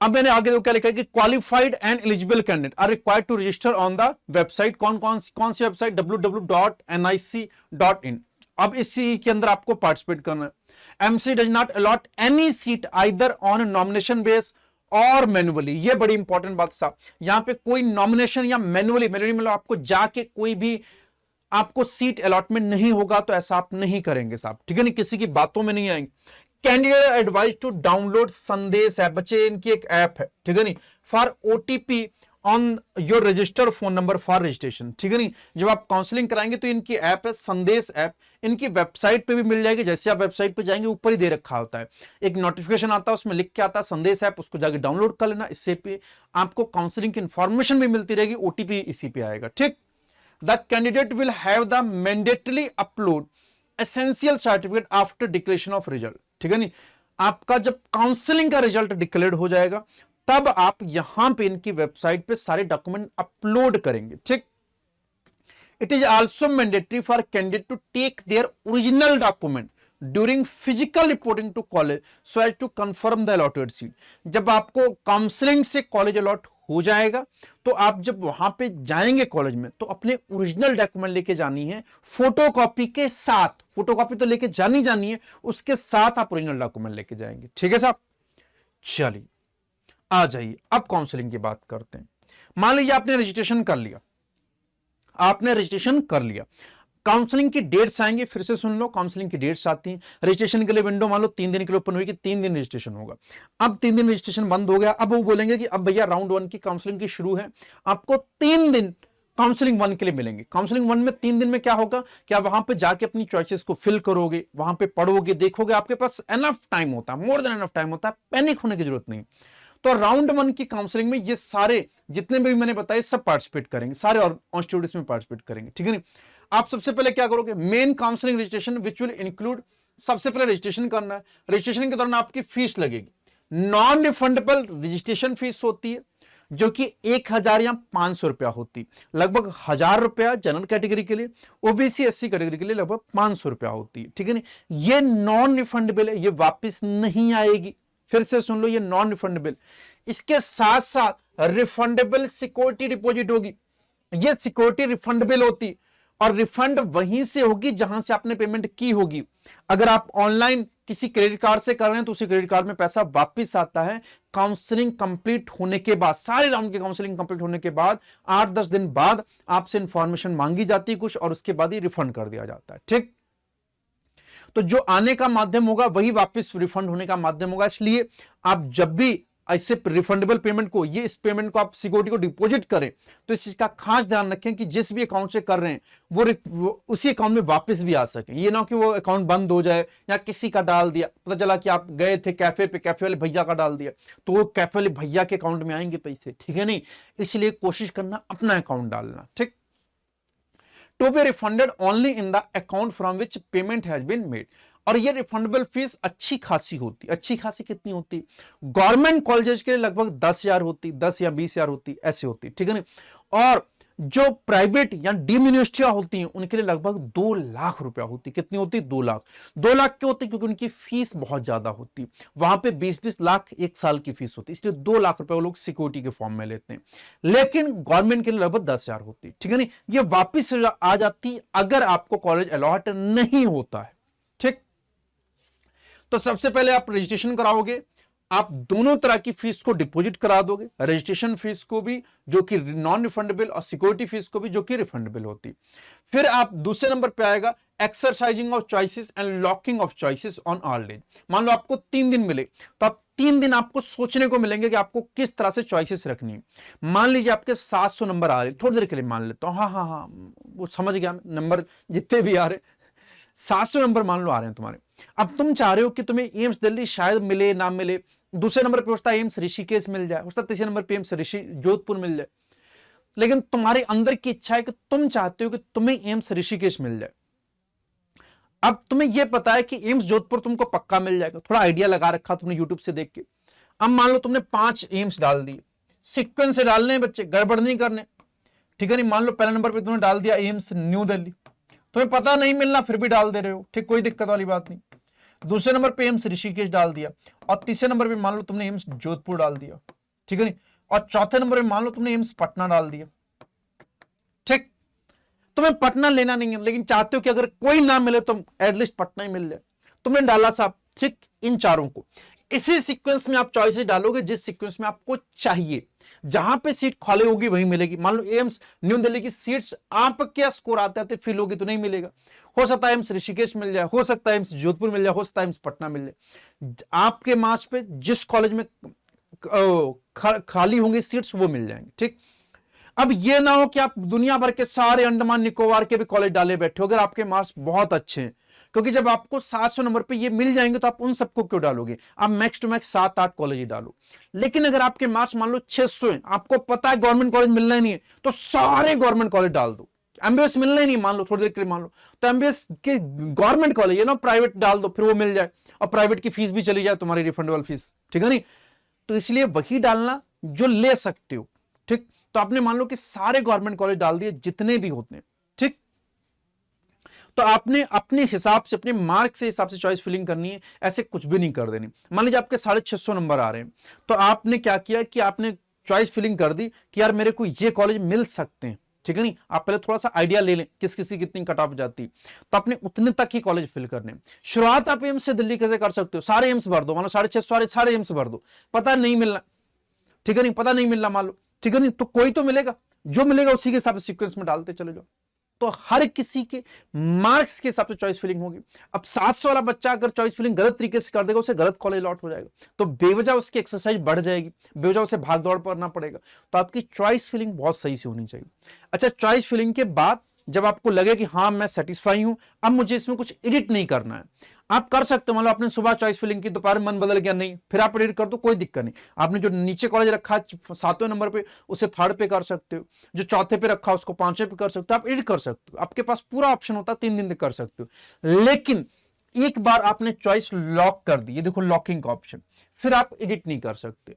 अब मैंने आगे क्या लिखा है कि qualified and eligible candidate are required to register on the website. कौन सी वेबसाइट, www.nic.in। अब इसी के अंदर आपको पार्टिसिपेट करना है। MC does not allot any seat either on nomination base or manually. ये बड़ी इंपॉर्टेंट बात साहब, यहां पे कोई नॉमिनेशन या मैनुअली मतलब आपको जाके कोई भी आपको सीट अलॉटमेंट नहीं होगा, तो ऐसा आप नहीं करेंगे साहब, ठीक है नहीं, किसी की बातों में नहीं आएंगे। कैंडिडेट एडवाइज टू डाउनलोड संदेश ऐप, बच्चे इनकी एक ऐप है, ठीक है नहीं, for OTP on your registered phone number for registration, ठीक है नहीं। जब आप काउंसलिंग कराएंगे तो इनकी ऐप है संदेश ऐप, इनकी वेबसाइट पे भी मिल जाएगी। जैसे आप वेबसाइट पे जाएंगे ऊपर ही दे रखा होता है, एक नोटिफिकेशन आता है उसमें लिख के आता है संदेश ऐप, उसको जाके डाउनलोड कर लेना। इससे पे आपको काउंसलिंग की इंफॉर्मेशन भी मिलती रहेगी, ओटीपी इसी पे आएगा, ठीक। The candidate will have the mandatory upload essential certificate after declaration of result, ठीक है नहीं। आपका जब काउंसलिंग का रिजल्ट डिक्लेयर हो जाएगा तब आप यहां पे इनकी वेबसाइट पे सारे डॉक्यूमेंट अपलोड करेंगे, ठीक। It is also mandatory for candidate to take their original document during physical reporting to college so as to confirm the allotted seat. जब आपको काउंसलिंग से कॉलेज अलॉट हो जाएगा तो आप जब वहां पे जाएंगे कॉलेज में तो अपने ओरिजिनल डॉक्यूमेंट लेके जानी है फोटोकॉपी के साथ। फोटोकॉपी तो लेके जानी है, उसके साथ आप ओरिजिनल डॉक्यूमेंट लेके जाएंगे। ठीक है साहब, चलिए आ जाइए अब काउंसलिंग की बात करते हैं। मान लीजिए आपने रजिस्ट्रेशन कर लिया, काउंसलिंग की डेट्स आएंगे, फिर से सुन लो, काउंसलिंग की डेट्स आती हैं। रजिस्ट्रेशन के लिए विंडो मान लो 3 दिन के लिए ओपन हुई कि 3 दिन रजिस्ट्रेशन होगा। अब 3 दिन रजिस्ट्रेशन बंद हो गया, अब वो बोलेंगे कि अब भैया राउंड 1 की काउंसलिंग की शुरू है, आपको 3 दिन काउंसलिंग 1 के लिए मिलेंगे। काउंसलिंग 1 में 3 दिन में क्या होगा कि आप वहां पे जाके अपनी चॉइसेस को फिल करोगे, वहां पे पढ़ोगे, देखोगे, आपके पास एनफ टाइम होता है, मोर देन एनफ टाइम होता है, पैनिक होने की जरूरत नहीं। तो राउंड 1 की काउंसलिंग में ये सारे जितने भी मैंने बताए सब पार्टिसिपेट करेंगे, सारे और स्टूडेंट्स में पार्टिसिपेट करेंगे। ठीक है नहीं, आप सबसे पहले क्या करोगे, main counselling registration which will include, सबसे पहले रजिस्ट्रेशन करना है। रजिस्ट्रेशन के दौरान आपकी फीस लगेगी, नॉन रिफंडेबल रजिस्ट्रेशन फीस होती है जो कि 1000 या 500 रुपया होती, लगभग 1000 रुपया जनरल कैटेगरी के लिए, ओबीसी एससी कैटेगरी के लिए लगभग 500 रुपया होती है। ठीक है नहीं, ये नॉन रिफंडेबल है, ये वापस नहीं आएगी। फिर से सुन लो, ये नॉन रिफंडेबल। इसके साथ साथ रिफंडेबल सिक्योरिटी डिपॉजिट होगी, ये सिक्योरिटी रिफंडेबल होती और रिफंड वहीं से होगी जहां से आपने पेमेंट की होगी। अगर आप ऑनलाइन किसी क्रेडिट कार्ड से कर रहे हैं तो उसी क्रेडिट कार्ड में पैसा वापस आता है काउंसलिंग कंप्लीट होने के बाद, सारे राउंड की काउंसलिंग कंप्लीट होने के बाद 8-10 दिन बाद आपसे इंफॉर्मेशन मांगी जाती है कुछ, और उसके बाद ही रिफंड कर दिया जाता है। ठीक, तो जो आने का माध्यम होगा वही वापस रिफंड होने का माध्यम होगा। इसलिए आप जब भी ऐसे रिफंडेबल पेमेंट को, ये इस पेमेंट को आप सिक्योरिटी को डिपॉजिट करें तो इस चीज का खास ध्यान रखें कि जिस भी अकाउंट से कर रहे हैं वो उसी अकाउंट में वापस भी आ सके। ये ना कि वो अकाउंट बंद हो जाए या किसी का डाल दिया, पता चला कि आप गए थे कैफे पे, कैफे वाले भैया का डाल दिया तो वो कैफे वाले भैया के अकाउंट में आएंगे पैसे। ठीक है नहीं, इसलिए कोशिश करना अपना अकाउंट डालना। ठीक, to be refunded only in the account from which payment has been made. और ये रिफंडेबल फीस अच्छी खासी होती, अच्छी खासी कितनी होती, गवर्नमेंट कॉलेजेस के लिए लगभग 10,000 होती, 10 या 20,000 होती, ऐसे होती। ठीक है ना, और जो प्राइवेट या डीम यूनिवर्सिटियां होती हैं उनके लिए लगभग 2 लाख रुपया होती। कितनी होती, 2 लाख। 2 लाख क्यों होती, क्योंकि उनकी फीस बहुत ज्यादा होती, वहां पे 20-20 लाख एक साल की फीस होती, इसलिए 2 लाख रुपए वो लोग सिक्योरिटी के फॉर्म में लेते हैं। लेकिन गवर्नमेंट के लिए लगभग 10,000 होती। ठीक है नहीं, ये वापिस आ जाती अगर आपको कॉलेज अलॉट नहीं होता है। ठीक, तो सबसे पहले आप रजिस्ट्रेशन कराओगे, आप दोनों तरह की फीस को डिपॉजिट करा दोगे, रजिस्ट्रेशन फीस को भी जो कि नॉन रिफंडेबल और सिक्योरिटी फीस को भी जो कि रिफंडेबल होती। फिर आप दूसरे नंबर पे आएगा exercising of choices and locking of choices on all days. मान लो आपको 3 दिन मिले तो आप 3 दिन आपको सोचने को मिलेंगे कि आपको किस तरह से चॉइसेस रखनी है। मान लीजिए आपके 700 नंबर आ रहे, थोड़ी देर के लिए मान लेता हूं, हाँ वो समझ गया, नंबर जितने भी आ रहे 700 नंबर मान लो आ रहे हैं तुम्हारे। अब तुम चाह रहे हो कि तुम्हें एम्स दिल्ली शायद मिले ना मिले, दूसरे नंबर पे होता है एम्स ऋषिकेश मिल जाए, होता तीसरे नंबर पे एम्स जोधपुर मिल जाए, लेकिन तुम्हारे अंदर की इच्छा है कि तुम चाहते हो कि तुम्हें एम्स ऋषिकेश मिल जाए। अब तुम्हें यह पता है कि एम्स जोधपुर तुमको पक्का मिल जाएगा, थोड़ा आइडिया लगा रखा तुमने यूट्यूब से देख के। अब मान लो तुमने 5 एम्स डाल दिए, सीक्वेंस से डालने हैं बच्चे, गड़बड़ नहीं करने। ठीक है नहीं, मान लो पहले नंबर पे तुमने डाल दिया एम्स न्यू दिल्ली, तुम्हें पता नहीं मिलना फिर भी डाल दे रहे हो, ठीक, कोई दिक्कत वाली बात नहीं। दूसरे नंबर पे एम्स ऋषिकेश डाल दिया, और तीसरे नंबर पे मान लो तुमने एम्स जोधपुर डाल दिया। ठीक है नहीं, और चौथे नंबर पे मान लो तुमने एम्स पटना डाल दिया। ठीक, तुम्हें पटना लेना नहीं है लेकिन चाहते हो कि अगर कोई ना मिले तो एटलीस्ट पटना ही मिल जाए, तुमने डाला साहब। ठीक, इन चारों को इसी सीक्वेंस में आप चॉइसेस डालोगे जिस सीक्वेंस में आपको चाहिए, जहां पे सीट खाली होगी वही मिलेगी। मान लो एम्स न्यू दिल्ली की सीट्स आपके स्कोर आते आते फिल होगी तो नहीं मिलेगा, हो सकता है एम्स ऋषिकेश मिल जाए, हो सकता है एम्स जोधपुर मिल जाए, हो सकता है एम्स पटना मिल जाए। आपके मार्क्स पे जिस कॉलेज में खाली होंगे सीट्स वो मिल जाएंगे। ठीक, अब ये ना हो कि आप दुनिया भर के सारे अंडमान निकोबार के भी कॉलेज डाले बैठे हो अगर आपके मार्क्स बहुत अच्छे हैं, क्योंकि जब आपको 700 नंबर पे ये मिल जाएंगे तो आप उन सबको क्यों डालोगे, आप मैक्स टू मैक्स 7-8 कॉलेज ही डालो। लेकिन अगर आपके मार्क्स मान लो 600 हैं, आपको पता है गवर्नमेंट कॉलेज मिलना ही नहीं है, तो सारे गवर्नमेंट कॉलेज डाल दो। एमबीएस मिलना ही नहीं मान लो, थोड़ी देर के लिए मान लो, तो एमबीएस के गवर्नमेंट कॉलेज है ना, प्राइवेट डाल दो, फिर वो मिल जाए और प्राइवेट की फीस भी चली जाए, तुम्हारी रिफंडेबल फीस। ठीक है नहीं, तो इसलिए वही डालना जो ले सकते हो। ठीक, तो आपने मान लो कि सारे गवर्नमेंट कॉलेज डाल दिए जितने भी होते हैं। ठीक, तो आपने अपने हिसाब से, अपने मार्क से हिसाब से चॉइस फिलिंग करनी है, ऐसे कुछ भी नहीं कर देनी। मान लीजिए आपके 650 नंबर आ रहे हैं, तो आपने क्या किया कि आपने चॉइस फिलिंग कर दी कि यार मेरे को ये कॉलेज मिल सकते हैं, ठीक है नहीं। आप पहले थोड़ा सा आइडिया ले लें किस किसी कितनी कट ऑफ जाती, तो आपने उतने तक ही कॉलेज फिल करने। शुरुआत आप एम्स से दिल्ली कैसे कर सकते हो, सारे एम्स भर दो, मान लो 650 सारे एम्स भर दो, पता नहीं मिलना, ठीक है नहीं, पता नहीं मिलना मान लो, ठीक है नहीं, तो कोई तो मिलेगा, जो मिलेगा उसी के हिसाब से सीक्वेंस में डालते चले जाओ। तो हर किसी के मार्क्स के हिसाब से चॉइस फिलिंग होगी। अब 700 वाला बच्चा अगर चॉइस फिलिंग गलत तरीके से कर देगा, उसे गलत कॉलेज अलॉट हो जाएगा, तो बेवजह उसकी एक्सरसाइज बढ़ जाएगी, बेवजह उसे भाग दौड़ करना पड़ेगा। तो आपकी चॉइस फिलिंग बहुत सही से होनी चाहिए। अच्छा, चॉइस फिलिंग के बाद जब आपको लगे कि हाँ मैं सेटिस्फाई हूं, अब मुझे इसमें कुछ एडिट नहीं करना है, आप कर सकते हो। मान लो आपने सुबह चॉइस फिलिंग की, दोपहर मन बदल गया, नहीं, फिर आप एडिट कर दो, कोई दिक्कत नहीं। आपने जो नीचे कॉलेज रखा 7वें नंबर पे, उसे 3rd पे कर सकते हो, जो 4थे पे रखा उसको 5वें पे कर सकते हो, आप एडिट कर सकते हो। आपके पास पूरा ऑप्शन होता है, 3 दिन तक कर सकते हो। लेकिन एक बार आपने चॉइस लॉक कर दी, ये देखो लॉकिंग का ऑप्शन, फिर आप एडिट नहीं कर सकते।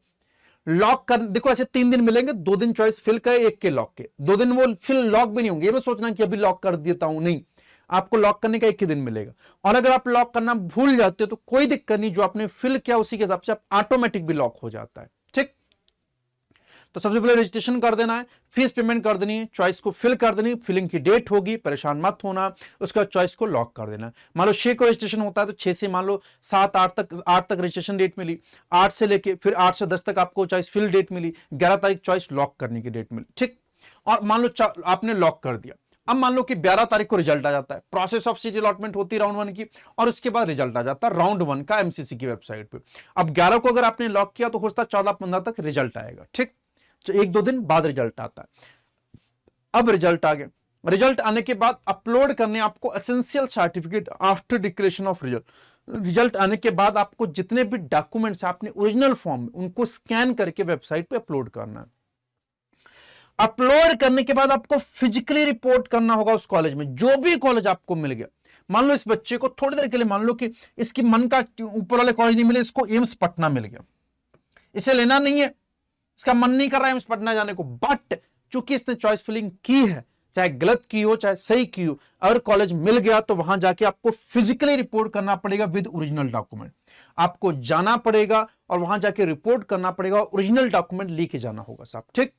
लॉक कर, देखो ऐसे 3 दिन मिलेंगे, 2 दिन चॉइस फिल करे, 1 के लॉक के, 2 दिन वो फिल लॉक भी नहीं होंगे। ये मैं सोचना कि अभी लॉक कर देता हूं, नहीं, आपको लॉक करने का 1 ही दिन मिलेगा। और अगर आप लॉक करना भूल जाते हो तो कोई दिक्कत नहीं, जो आपने फिल किया उसी के हिसाब से ऑटोमेटिक भी लॉक हो जाता है, ठीक। तो सबसे पहले रजिस्ट्रेशन कर देना है, फीस पेमेंट कर देनी है, चॉइस को फिल कर देनी, फिलिंग की डेट होगी, परेशान मत होना, उसके बाद चॉइस को लॉक कर देना। मान लो 6 को रजिस्ट्रेशन होता है, तो 6 से मान लो 7 8 तक रजिस्ट्रेशन डेट मिली, 8 से लेके फिर 8 से 10 तक आपको चॉइस फिल डेट मिली, 11 तारीख चॉइस लॉक करने की डेट मिली, ठीक। और मान लो आपने लॉक कर दिया, अब मान लो कि 11 तारीख को रिजल्ट आ जाता है, प्रोसेस ऑफ सीट अलॉटमेंट होती है राउंड 1 की, और उसके बाद रिजल्ट आ जाता है राउंड 1 का एमसीसी की वेबसाइट पे। अब 11 को अगर आपने लॉक किया तो हो सकता है 14-15 तक रिजल्ट आएगा, ठीक। तो 1-2 दिन बाद रिजल्ट आता है। अब रिजल्ट आ गया, रिजल्ट आने के बाद अपलोड करने आपको essential certificate after declaration of result. Result आने के बाद आपको जितने भी डॉक्यूमेंट्स आपने ओरिजिनल फॉर्म में, उनको स्कैन करके वेबसाइट पे अपलोड करना है। अपलोड करने के बाद आपको फिजिकली रिपोर्ट करना होगा उस कॉलेज में, जो भी कॉलेज आपको मिल गया। मान लो इस बच्चे को थोड़ी देर के लिए, मान लो कि इसकी मन का ऊपर वाले कॉलेज नहीं मिले, इसको एम्स पटना मिल गया, इसे लेना नहीं है, इसका मन नहीं कर रहा है एम्स पटना जाने को, बट चूंकि इसने चॉइस फिलिंग की है, चाहे गलत की हो चाहे सही की हो, अगर कॉलेज मिल गया तो वहां जाके आपको फिजिकली रिपोर्ट करना पड़ेगा विद ओरिजिनल डॉक्यूमेंट। आपको जाना पड़ेगा और वहां जाके रिपोर्ट करना पड़ेगा, ओरिजिनल डॉक्यूमेंट लेके जाना होगा साहब, ठीक।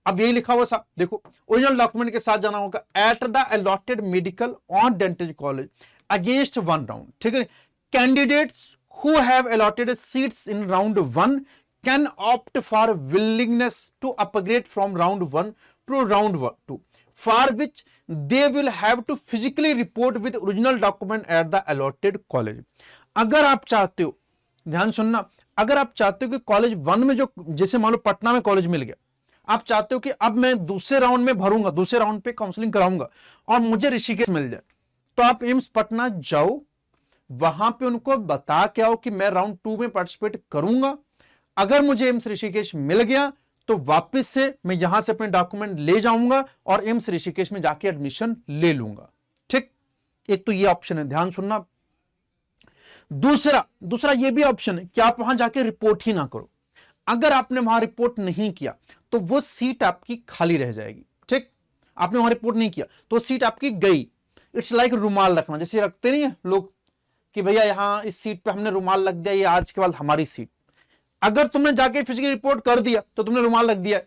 अब यही लिखा हुआ साहब, देखो ओरिजिनल डॉक्यूमेंट के साथ जाना होगा, एट द अलॉटेड मेडिकल और डेंटल कॉलेज अगेंस्ट 1 राउंड, ठीक है। Candidates who have allotted seats in round 1 can opt for willingness to upgrade from round 1 to round 2, for which they will have to physically report with original document at the allotted college। अगर आप चाहते हो, ध्यान सुनना, अगर आप चाहते हो कि कॉलेज 1 में जो, जैसे मान लो पटना में कॉलेज मिल गया, आप चाहते हो कि अब मैं दूसरे राउंड में भरूंगा, दूसरे राउंड पे काउंसलिंग कराऊंगा और मुझे ऋषिकेश मिल जाए, तो आप एम्स पटना जाओ, वहां पे उनको बता के आओ कि मैं राउंड 2 में पार्टिसिपेट करूंगा, अगर मुझे एम्स ऋषिकेश मिल गया तो वापस से मैं यहां से अपने डॉक्यूमेंट ले जाऊंगा और एम्स ऋषिकेश में जाके एडमिशन ले लूंगा, ठीक। एक तो ये ऑप्शन है, ध्यान सुनना। दूसरा ये भी ऑप्शन है कि आप वहां जाके रिपोर्ट ही ना करो। अगर आपने वहां रिपोर्ट नहीं किया तो वो सीट आपकी खाली रह जाएगी, ठीक। आपने वहां रिपोर्ट नहीं किया तो सीट आपकी गई। इट्स लाइक रुमाल रखना, जैसे रखते नहीं है लोग कि भैया यहां इस सीट पे हमने रुमाल लग दिया, ये आज के बाद हमारी सीट। अगर तुमने जाके फिजिकल रिपोर्ट कर दिया तो तुमने रुमाल लग दिया,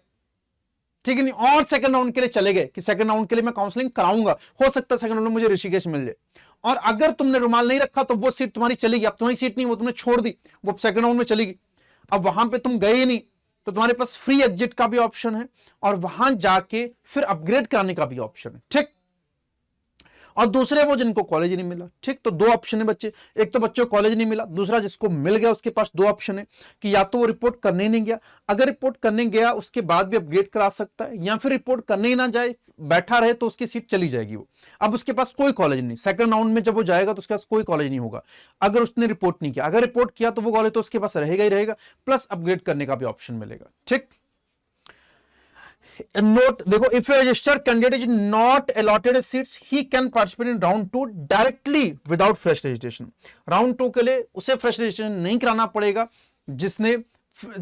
ठीक है नहीं, और सेकंड राउंड के लिए चले गए कि सेकंड राउंड के लिए मैं काउंसलिंग कराऊंगा, हो सकता है सेकंड राउंड में मुझे ऋषिकेश मिल जाए। और अगर तुमने रुमाल नहीं रखा तो वो सीट तुम्हारी चली गई, अब तुम्हारी सीट नहीं, वो तुमने छोड़ दी, वो सेकंड राउंड में चली गई। अब वहां पे तुम गए नहीं तो तुम्हारे पास फ्री एग्जिट का भी ऑप्शन है और वहां जाके फिर अपग्रेड कराने का भी ऑप्शन है, ठीक। और दूसरे वो जिनको कॉलेज नहीं मिला, ठीक। तो 2 ऑप्शन है बच्चे, एक तो बच्चों को कॉलेज नहीं मिला, दूसरा जिसको मिल गया उसके पास 2 ऑप्शन है कि या तो वो रिपोर्ट करने नहीं गया, अगर रिपोर्ट करने गया उसके बाद भी अपग्रेड करा सकता है, या फिर रिपोर्ट करने ही ना जाए, बैठा रहे तो उसकी सीट चली जाएगी। वो अब उसके पास कोई कॉलेज नहीं, सेकंड राउंड में जब वो जाएगा तो उसके पास कोई कॉलेज नहीं होगा अगर उसने रिपोर्ट नहीं किया। अगर रिपोर्ट किया तो वो कॉलेज तो उसके पास रहेगा ही रहेगा, प्लस अपग्रेड करने का भी ऑप्शन मिलेगा, ठीक। Note, देखो, if a registered candidate is not allotted seats, he can participate in round 2 directly without fresh registration। Round 2 के लिए उसे फ्रेश रजिस्ट्रेशन नहीं कराना पड़ेगा, जिसने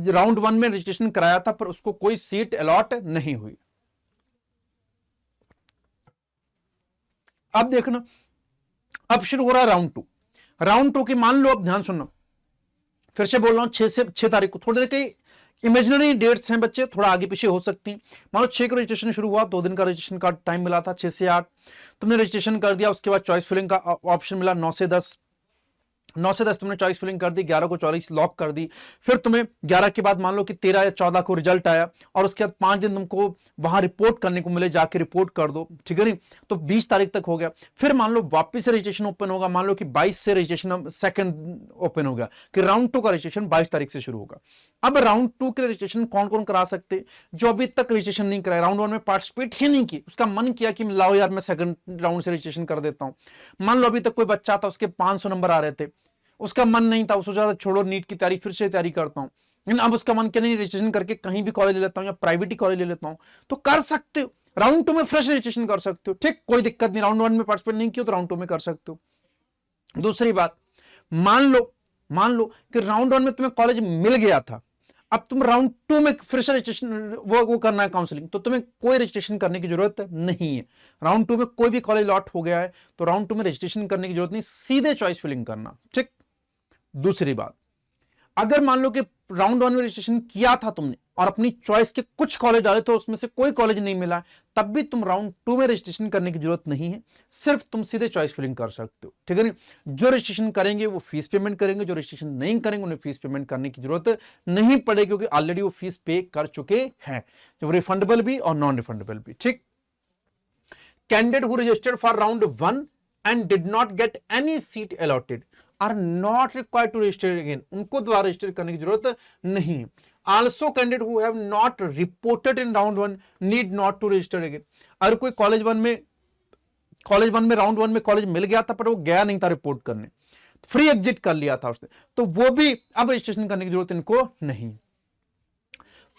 राउंड 1 में रजिस्ट्रेशन कराया था पर उसको कोई सीट अलॉट नहीं हुई। अब देखना, अब शुरू हो रहा है राउंड 2। राउंड 2 की मान लो, अब ध्यान सुनना, फिर से बोल रहा हूं 6 तारीख को, थोड़ी देर के इमेजिनरी डेट्स हैं बच्चे, थोड़ा आगे पीछे हो सकती हैं। मान लो 6 को रजिस्ट्रेशन शुरू हुआ, 2 दिन का रजिस्ट्रेशन का टाइम मिला था, 6 से 8 तुमने रजिस्ट्रेशन कर दिया, उसके बाद चॉइस फिलिंग का ऑप्शन मिला 9 से 10, 9 से 10 तुमने चॉइस फिलिंग कर दी, 11 को 44 लॉक कर दी। फिर तुम्हें 11 के बाद मान लो कि 13 या 14 को रिजल्ट आया, और उसके बाद 5 दिन तुमको वहां रिपोर्ट करने को मिले, जाके रिपोर्ट कर दो, ठीक है नहीं, तो 20 तारीख तक हो गया। फिर मान लो वापस से रजिस्ट्रेशन ओपन होगा, मान लो कि 22 से रजिस्ट्रेशन सेकंड ओपन हो गया, कि राउंड 2 का रजिस्ट्रेशन 22 तारीख से शुरू होगा। अब राउंड 2 के रजिस्ट्रेशन कौन कौन करा सकते? जो अभी तक रजिस्ट्रेशन नहीं कराया, राउंड 1 में पार्टिसिपेट ही नहीं की, उसका मन किया कि लाओ यार मैं सेकंड राउंड से रजिस्ट्रेशन कर देता हूं। मान लो अभी तक कोई बच्चा था, उसके 500 नंबर आ रहे थे, उसका मन नहीं था, उसको ज्यादा छोड़ो नीट की तैयारी, फिर से तैयारी करता हूं, लेकिन अब उसका मन क्या नहीं, रजिस्ट्रेशन करके कहीं भी कॉलेज ले लेता हूं या प्राइवेट ही कॉलेज ले लेता हूं, तो कर सकते हो, राउंड 2 में फ्रेश रजिस्ट्रेशन कर सकते हो, ठीक, कोई दिक्कत नहीं। राउंड 1 में पार्टिसिपेट नहीं किया तो राउंड 2 में कर सकते हो। दूसरी बात, मान लो कि राउंड 1 में तुम्हें कॉलेज मिल गया था, अब तुम राउंड 2 में फिर से रजिस्ट्रेशन वो करना है काउंसलिंग, तो तुम्हें कोई रजिस्ट्रेशन करने की जरूरत नहीं है। राउंड 2 में कोई भी कॉलेज लॉट हो गया है तो राउंड 2 में रजिस्ट्रेशन करने की जरूरत नहीं, सीधे चॉइस फिलिंग करना, ठीक। दूसरी बात, अगर मान लो कि राउंड 1 में रजिस्ट्रेशन किया था तुमने और अपनी चॉइस के कुछ कॉलेज डाले तो उसमें से कोई कॉलेज नहीं मिला, तब भी तुम राउंड 2 में रजिस्ट्रेशन करने की जरूरत नहीं है, सिर्फ तुम सीधे चॉइस फिलिंग कर सकते हो, ठीक है नहीं। जो रजिस्ट्रेशन करेंगे वो फीस पेमेंट करेंगे, जो रजिस्ट्रेशन नहीं करेंगे उन्हें फीस पेमेंट करने की जरूरत नहीं पड़ेगी, क्योंकि ऑलरेडी वो फीस पे कर चुके हैं, जो रिफंडेबल भी और नॉन रिफंडेबल भी, ठीक। Candidate who registered for round 1 and did not get any seat allotted are not required to register again, उनको दोबारा रजिस्टर करने की जरूरत नहीं है। Also candidate who have not reported in round 1 need not to register again. अगर कोई college one में राउंड 1 में कॉलेज मिल गया था पर वो गया नहीं था रिपोर्ट करने, फ्री एग्जिट कर लिया था उसने, तो वो भी अब रजिस्ट्रेशन करने की जरूरत इनको नहीं।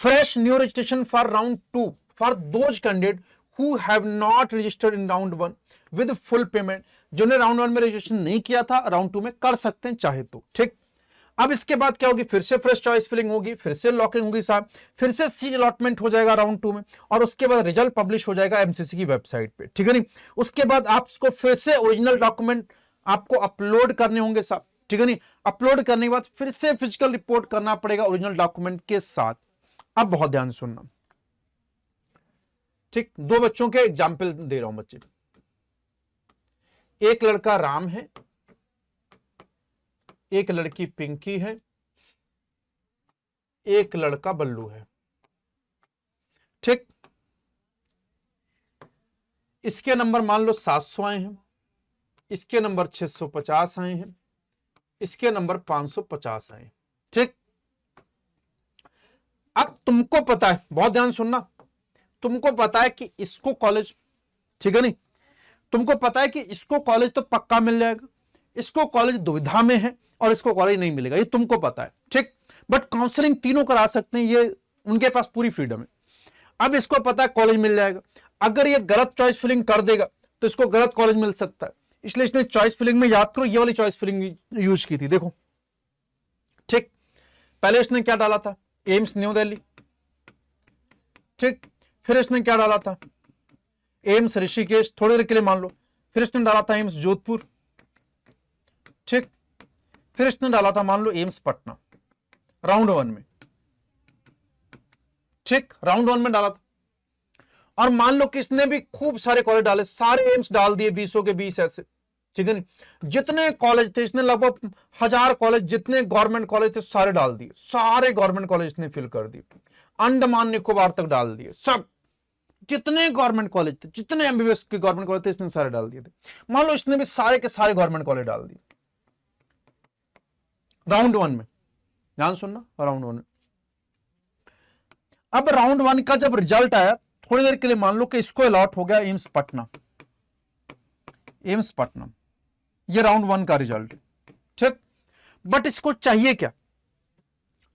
Fresh new registration for round 2 for those candidate who have not registered in round 1 with full payment, जिन्होंने राउंड 1 में रजिस्ट्रेशन नहीं किया था राउंड 2 में कर सकते हैं चाहे तो, ठीक। अब इसके बाद क्या होगी, फिर से फ्रेश चॉइस फिलिंग होगी, फिर से लॉकिंग होगी साहब, फिर से सीट अलॉटमेंट हो जाएगा राउंड 2 में, और उसके बाद रिजल्ट पब्लिश हो जाएगा एमसीसी की वेबसाइट पे, ठीक है नहीं। उसके बाद आपको फिर से ओरिजिनल डॉक्यूमेंट आपको अपलोड करने होंगे साहब, ठीक है नहीं। अपलोड करने के बाद फिर से फिजिकल रिपोर्ट करना पड़ेगा ओरिजिनल डॉक्यूमेंट के साथ। अब बहुत ध्यान से सुनना, ठीक। 2 बच्चों के एग्जाम्पल दे रहा हूं बच्चे, एक लड़का राम है, एक लड़की पिंकी है, एक लड़का बल्लू है, ठीक। इसके नंबर मान लो 700 आए हैं, इसके नंबर 650 आए हैं, इसके नंबर 550 आए, ठीक। अब तुमको पता है, बहुत ध्यान सुनना, तुमको पता है कि इसको कॉलेज, ठीक है नहीं, तुमको पता है कि इसको कॉलेज तो पक्का मिल जाएगा, इसको कॉलेज दुविधा में है और इसको कॉलेज नहीं मिलेगा, ये तुमको पता है, ठीक। बट काउंसलिंग तीनों करा सकते हैं, ये उनके पास पूरी फ्रीडम है। अब इसको पता है कॉलेज मिल जाएगा, अगर ये गलत चॉइस फिलिंग कर देगा तो इसको गलत कॉलेज मिल सकता है, इसलिए इसने चॉइस फिलिंग में, याद करो ये वाली चॉइस फिलिंग यूज की थी, देखो, ठीक। पहले इसने क्या डाला था, एम्स न्यू दिल्ली, ठीक। फिर इसने क्या डाला था, एम्स ऋषिकेश, थोड़ी देर के लिए मान लो, फिर इसने डाला था एम्स जोधपुर, ठीक। फिर इसने डाला था मान लो एम्स पटना राउंड 1 में, ठीक, राउंड 1 में डाला था। और मान लो कि इसने भी खूब सारे कॉलेज डाले, सारे एम्स डाल दिए 20 के 20 ऐसे, ठीक है नहीं। जितने कॉलेज थे इसने लगभग 1000 कॉलेज, जितने गवर्नमेंट कॉलेज थे सारे डाल दिए, सारे गवर्नमेंट कॉलेज इसने फिल कर दिए, अंडमान निकोबार तक डाल दिए, सब जितने गवर्नमेंट कॉलेज थे, जितने एमबीबीएस के गवर्नमेंट कॉलेज थे इसने सारे डाल दिए थे। मान लो इसने भी सारे के सारे गवर्नमेंट कॉलेज डाल दिए राउंड 1 में, ध्यान सुनना, राउंड 1 में। अब राउंड 1 का जब रिजल्ट आया, थोड़ी देर के लिए मान लो कि इसको अलॉट हो गया एम्स पटना, एम्स पटना, ये राउंड 1 का रिजल्ट, ठीक। बट इसको चाहिए क्या,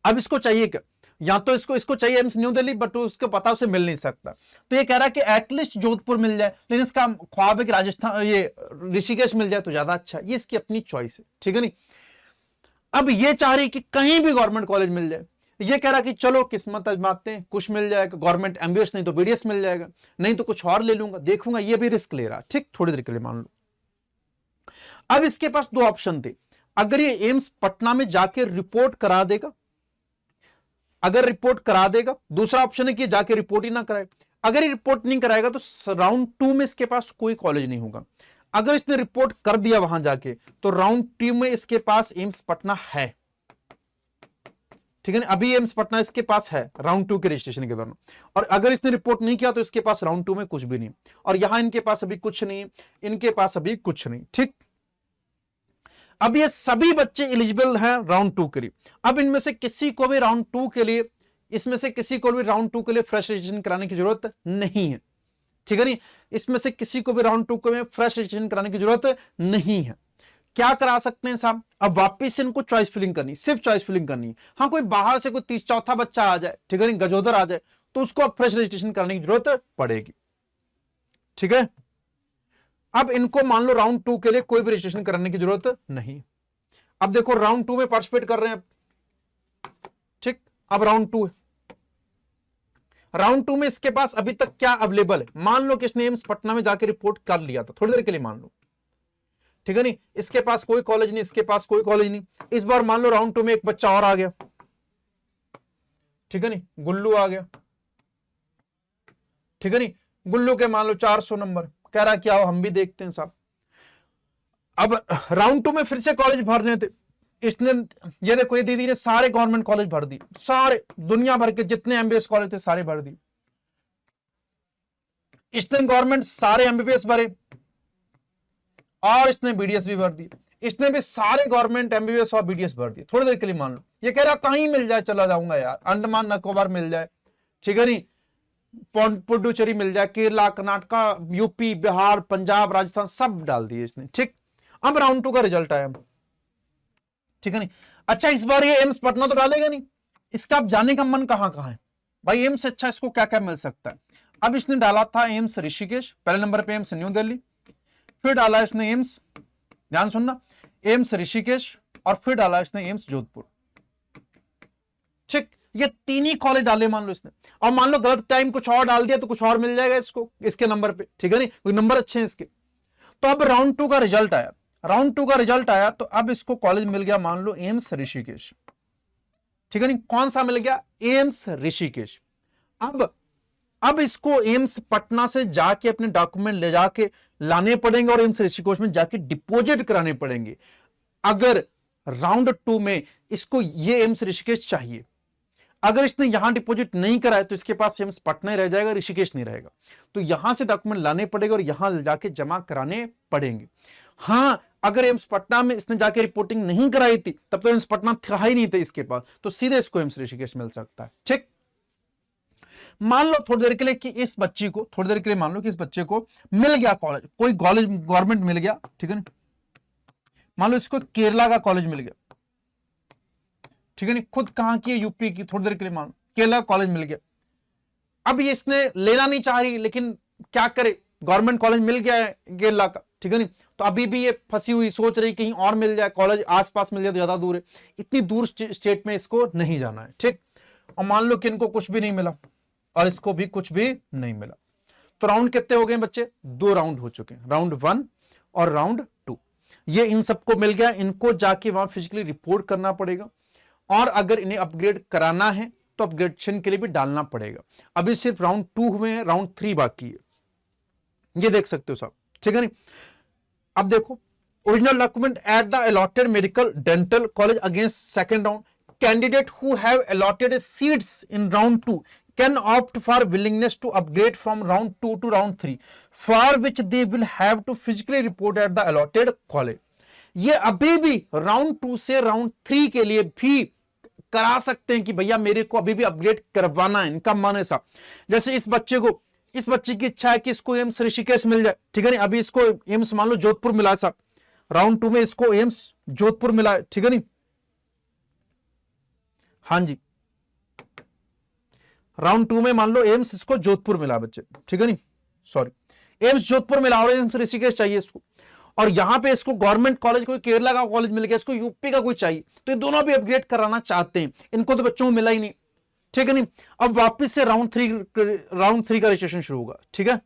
अब इसको चाहिए क्या, या तो इसको चाहिए एम्स न्यू दिल्ली, बट उसको पता उसे मिल नहीं सकता, तो ये कह रहा है कि एटलीस्ट जोधपुर मिल जाए, लेकिन इसका ख्वाब है कि राजस्थान, ये ऋषिकेश मिल जाए तो ज्यादा अच्छा है, ये इसकी अपनी चॉइस है, ठीक है नहीं। अब ये चाह रही कि कहीं भी गवर्नमेंट कॉलेज मिल जाए, ये कह रहा कि चलो किस्मत आजमाते हैं, कुछ मिल जाएगा, गवर्नमेंट एमबीबीएस नहीं तो बीडीएस मिल जाएगा, नहीं तो कुछ और ले लूंगा, देखूंगा, ये भी रिस्क ले रहा। ठीक, थोड़ी देर के लिए मान लो। अब इसके पास दो ऑप्शन थे, अगर ये एम्स पटना में जाके रिपोर्ट करा देगा, अगर रिपोर्ट करा देगा, दूसरा ऑप्शन है कि जाके रिपोर्ट ही ना कराए। अगर ये रिपोर्ट नहीं कराएगा तो राउंड 2 में इसके पास कोई कॉलेज नहीं होगा। अगर इसने रिपोर्ट कर दिया वहां जाके तो राउंड 2 में इसके पास एम्स पटना है। ठीक है ना, अभी एम्स पटना इसके पास है राउंड 2 के रजिस्ट्रेशन के दौरान, और अगर इसने रिपोर्ट नहीं किया तो इसके पास राउंड 2 में कुछ भी नहीं, और यहां इनके पास अभी कुछ नहीं, इनके पास अभी कुछ नहीं। ठीक, अब ये सभी बच्चे एलिजिबल हैं राउंड 2 के लिए। अब इनमें से किसी को भी राउंड 2 के लिए, इसमें से किसी को भी राउंड 2 के लिए फ्रेश रजिस्ट्रेशन कराने की जरूरत नहीं है। ठीक है नहीं, इसमें से किसी को भी राउंड 2 में फ्रेश रजिस्ट्रेशन कराने की जरूरत नहीं है। क्या करा सकते हैं साहब, अब वापस इनको चॉइस फिलिंग करनी, सिर्फ चॉइस फिलिंग करनी है। हाँ, कोई बाहर से कोई 34 बच्चा आ जाए, ठीक है नहीं, गजोदर आ जाए, तो उसको अब फ्रेश रजिस्ट्रेशन कराने की जरूरत पड़ेगी। ठीक है, अब इनको मान लो राउंड 2 के लिए कोई भी रजिस्ट्रेशन कराने की जरूरत नहीं। अब देखो राउंड 2 में पार्टिसिपेट कर रहे हैं। ठीक, अब राउंड 2 है, राउंड 2 में इसके पास अभी तक क्या अवेलेबल है, मान लो कि इसने एम्स पटना में जाके रिपोर्ट कर लिया था, थोड़ी देर के लिए मान लो। ठीक है नहीं, इसके पास कोई कॉलेज नहीं, इसके पास कोई कॉलेज नहीं। इस बार मान लो राउंड 2 में एक बच्चा और आ गया, ठीक है नहीं, गुल्लू आ गया। ठीक है नहीं, गुल्लू के मान लो 400 नंबर, कह रहा क्या हो, हम भी देखते हैं साहब। अब राउंड 2 में फिर से कॉलेज भरने थे, इसने, ये देखो, ये दीदी ने सारे गवर्नमेंट कॉलेज भर दिए, सारे दुनिया भर के जितने एमबीबीएस कॉलेज थे सारे भर दिए। इसने गवर्नमेंट सारे एमबीबीएस भरे और इसने बीडीएस भी भर दिए, इसने भी सारे गवर्नमेंट एमबीबीएस और बीडीएस भर दिए। थोड़ी देर के लिए मान लो, ये कह रहा कहीं मिल जाए चला जाऊंगा यार, अंडमान निकोबार मिल जाए, ठीक है नहीं, पुडुचेरी मिल जाए, केरला, कर्नाटका, यूपी, बिहार, पंजाब, राजस्थान, सब डाल दिए इसने। ठीक, अब राउंड 2 का रिजल्ट आया, ठीक है नहीं। अच्छा, इस बार ये एम्स पटना तो डालेगा नहीं, इसका अब जाने का मन कहां कहां है भाई, एम्स अच्छा इसको क्या क्या मिल सकता है। अब इसने डाला था एम्स ऋषिकेश, पहले नंबर पे एम्स न्यू दिल्ली, फिर डाला इसने एम्स, ध्यान सुनना, एम्स ऋषिकेश, और फिर डाला इसने एम्स जोधपुर। ठीक, ये तीन ही कॉलेज डाले मान लो इसने, और मान लो गलत टाइम कुछ और डाल दिया तो कुछ और मिल जाएगा इसको इसके नंबर पे, ठीक है नहीं, कोई नंबर अच्छे हैं इसके। तो अब राउंड 2 का रिजल्ट आया, राउंड 2 का रिजल्ट आया तो अब इसको कॉलेज मिल गया मान लो एम्स ऋषिकेश। ठीक है नहीं, कौन सा मिल गया, एम्स ऋषिकेश। अब इसको एम्स पटना से जाके अपने डॉक्यूमेंट ले जाके लाने पड़ेंगे और एम्स ऋषिकेश में जाके डिपॉजिट कराने पड़ेंगे। अगर राउंड 2 में इसको ये एम्स ऋषिकेश चाहिए, अगर इसने यहां डिपॉजिट नहीं कराया तो इसके पास एम्स पटना ही रह जाएगा, ऋषिकेश नहीं रहेगा। तो यहां से डॉक्यूमेंट लाने पड़ेगा और यहां जाके जमा कराने पड़ेंगे। हां, अगर एम्स पटना में इसने जाके रिपोर्टिंग नहीं कराई थी तब तो एम्स पटना था ही नहीं थे इसके पास, तो सीधे इसको एम्स ऋषिकेश मिल सकता है। ठीक, मान लो थोड़ी देर के लिए कि इस बच्ची को, थोड़ी देर के लिए मान लो कि इस बच्चे को मिल गया कॉलेज, कोई कॉलेज गवर्नमेंट मिल गया, ठीक है ना, मान लो इसको केरला का कॉलेज मिल गया, ठीक है नहीं, खुद कहां की है, यूपी की, थोड़ी देर के लिए मान लो केरला कॉलेज मिल गया। अब ये इसने लेना नहीं चाह रही, लेकिन क्या करे, गवर्नमेंट कॉलेज मिल गया है केरला का, ठीक है नहीं, तो अभी भी ये फंसी हुई, सोच रही कहीं और मिल जाए, कॉलेज आसपास मिल जाए तो ज्यादा दूर है, इतनी दूर स्टेट में इसको नहीं जाना है। ठीक, और मान लो कि इनको कुछ भी नहीं मिला और इसको भी कुछ भी नहीं मिला, तो राउंड कितने हो गए बच्चे, 2 राउंड हो चुके हैं, राउंड 1 और राउंड 2। ये इन सबको मिल गया, इनको जाके वहां फिजिकली रिपोर्ट करना पड़ेगा, और अगर इन्हें अपग्रेड कराना है तो अपग्रेडेशन के लिए भी डालना पड़ेगा। अभी सिर्फ राउंड 2 हुए हैं, राउंड 3 बाकी है, ये देख सकते हो साहब, ठीक है नहीं। अब देखो, original document at the allotted medical dental college against second round, candidate who have allotted seats in round 2 can opt for willingness to upgrade from round 2 to round 3 for which they will have to physically report at the allotted college। ये अभी भी round 2 से round 3 के लिए भी करा सकते हैं कि भैया मेरे को अभी भी अपग्रेड करवाना है, इनका मन है साहब। जैसे इस बच्चे को, इस बच्चे की इच्छा है कि इसको एम्स ऋषिकेश मिल जाए, ठीक है नहीं, अभी इसको एम्स मान लो जोधपुर मिला साहब, राउंड 2 में इसको एम्स जोधपुर मिला है, ठीक है नहीं, हाँ जी, राउंड 2 में मान लो एम्स इसको जोधपुर मिला बच्चे, ठीक है नहीं, सॉरी, एम्स जोधपुर मिला और एम्स ऋषिकेश चाहिए इसको, और यहां पे इसको गवर्नमेंट कॉलेज, कोई केरला का कॉलेज मिल गया, इसको यूपी का कोई चाहिए, तो ये दोनों भी अपग्रेड कराना चाहते हैं, इनको तो बच्चों को मिला ही नहीं, ठीक है नहीं। अब वापस से राउंड थ्री का रजिस्ट्रेशन शुरू होगा, ठीक है।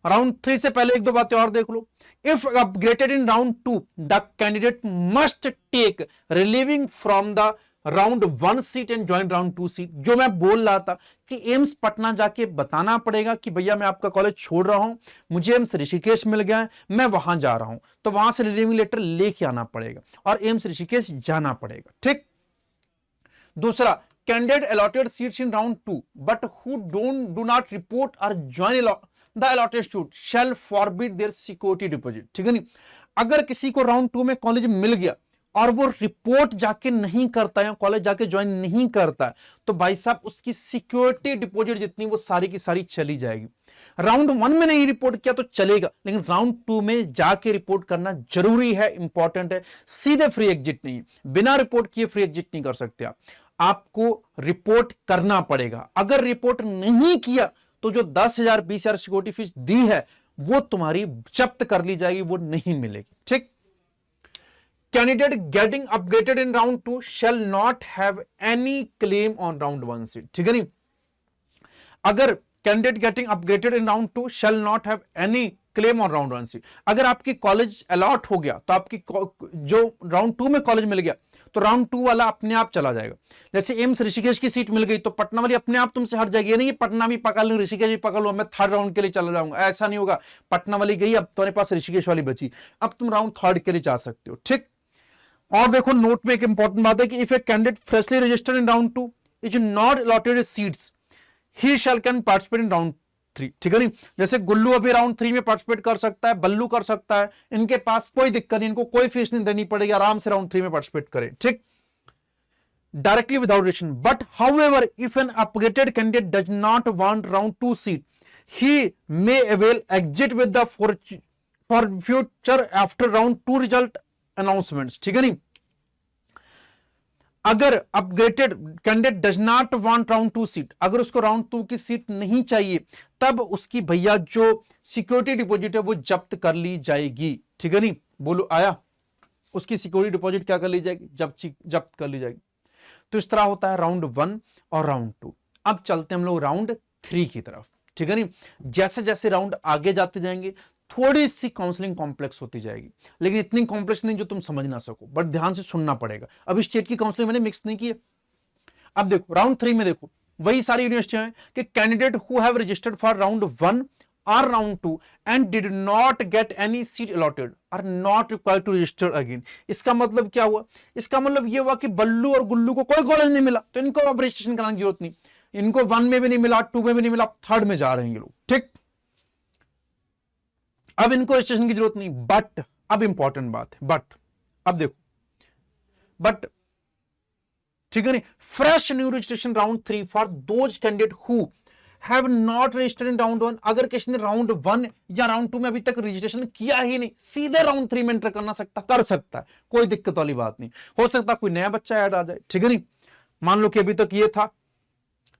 राउंड 3 से पहले एक दो बातें और देख लो। If upgraded in round 2 the candidate must take relieving from the round 1 seat and join round 2 seat. जो मैं बोल रहा था कि एम्स पटना जाके बताना पड़ेगा कि भैया मैं आपका कॉलेज छोड़ रहा हूं, मुझे एम्स ऋषिकेश मिल गया है, मैं वहां जा रहा हूं, तो वहां से रिलीविंग लेटर लेके आना पड़ेगा और एम्स ऋषिकेश जाना पड़ेगा, ठीक। दूसरा, candidate allotted seats in round 2 but who do not report or join the allotted seat shall forbid their security deposit, ठीक है नहीं। अगर किसी को राउंड 2 में कॉलेज मिल गया और वो रिपोर्ट जाके नहीं करता है, कॉलेज जाके ज्वाइन नहीं करता है, तो भाई साहब उसकी सिक्योरिटी डिपॉजिट जितनी वो सारी की सारी चली जाएगी। राउंड 1 में नहीं रिपोर्ट किया तो चलेगा, लेकिन राउंड 2 में जाके रिपोर्ट करना जरूरी है, इंपॉर्टेंट है। सीधे फ्री एग्जिट नहीं, बिना रिपोर्ट किए फ्री एग्जिट नहीं कर सकते आपको रिपोर्ट करना पड़ेगा। अगर रिपोर्ट नहीं किया तो जो 10,000 20,000 सिक्योरिटी फीस दी है वो तुम्हारी जब्त कर ली जाएगी, वो नहीं मिलेगी, ठीक। Candidate getting upgraded in round 2 shall not have any claim on round 1 seat, ठीक है नहीं। अगर candidate getting upgraded in round 2 shall not have any claim on round 1 seat, अगर आपकी कॉलेज अलॉट हो गया तो आपकी जो राउंड 2 में कॉलेज मिल गया तो राउंड 2 वाला अपने आप चला जाएगा। जैसे एम्स ऋषिकेश की सीट मिल गई तो पटना वाली अपने आप तुमसे हट जाएगी, नहीं पटना भी पकड़ लूं ऋषिकेश भी पकड़ लूं, मैं थर्ड राउंड के लिए चला जाऊंगा, ऐसा नहीं होगा। पटना वाली गई, अब तुम्हारे पास ऋषिकेश वाली बची, अब तुम राउंड 3 के लिए जा सकते हो, ठीक। और देखो नोट में एक इंपॉर्टेंट बात है कि if a candidate freshly registered in round 2 is not allotted seats he shall can participate in round 3, ठीक है नहीं। जैसे गुल्लू अभी राउंड 3 में पार्टिसिपेट कर सकता है, बल्लू कर सकता है, इनके पास कोई दिक्कत नहीं, इनको कोई फीस नहीं देनी पड़ेगी, आराम से राउंड 3 में पार्टिसिपेट करें, ठीक, directly without registration. But however, if an upgraded candidate does not want round 2 seat, he may avail exit with the for future after round 2 result announcements, ठीक है नहीं। अगर upgraded candidate does not want round 2 seat, अगर उसको round 2 की seat नहीं चाहिए, तब उसकी भैया जो सिक्योरिटी डिपॉजिट है वो जब्त कर ली जाएगी, ठीक है नहीं। बोलो आया, उसकी सिक्योरिटी डिपॉजिट क्या कर ली जाएगी, जब्त कर ली जाएगी। तो इस तरह होता है राउंड 1 और राउंड 2। अब चलते हैं हम लोग राउंड 3 की तरफ, ठीक है नहीं। जैसे जैसे राउंड आगे जाते जाएंगे थोड़ी सी काउंसलिंग कॉम्प्लेक्स होती जाएगी, लेकिन इतनी कॉम्प्लेक्स नहीं जो तुम समझ ना सको, बट ध्यान से सुनना पड़ेगा। अभी स्टेट की काउंसलिंग मैंने मिक्स नहीं की है। अब देखो राउंड 3 में देखो वही सारी यूनिवर्सिटियां हैं कि candidate who have registered for round 1 or round 2 and did not get any seat allotted are not required to register again। इसका मतलब क्या हुआ, इसका मतलब ये हुआ कि बल्लू और गुल्लू को कोई कॉलेज नहीं मिला तो इनको अब रजिस्ट्रेशन कराने की जरूरत नहीं, इनको 1 में भी नहीं मिला, 2 में भी नहीं मिला, 3rd में जा रहे हैं ये लोग, ठीक। अब इनको रजिस्ट्रेशन की जरूरत नहीं। बट अब इंपॉर्टेंट बात है, बट अब देखो, बट ठीक है नहीं, fresh new registration round 3 for those candidate who have not registered in round 1। अगर किसी ने राउंड 1 या राउंड 2 में अभी तक रजिस्ट्रेशन किया ही नहीं, सीधे राउंड 3 में एंटर करना कर सकता है, कोई दिक्कत वाली बात नहीं। हो सकता कोई नया बच्चा ऐड आ जाए, ठीक है नहीं। मान लो कि अभी तक ये था,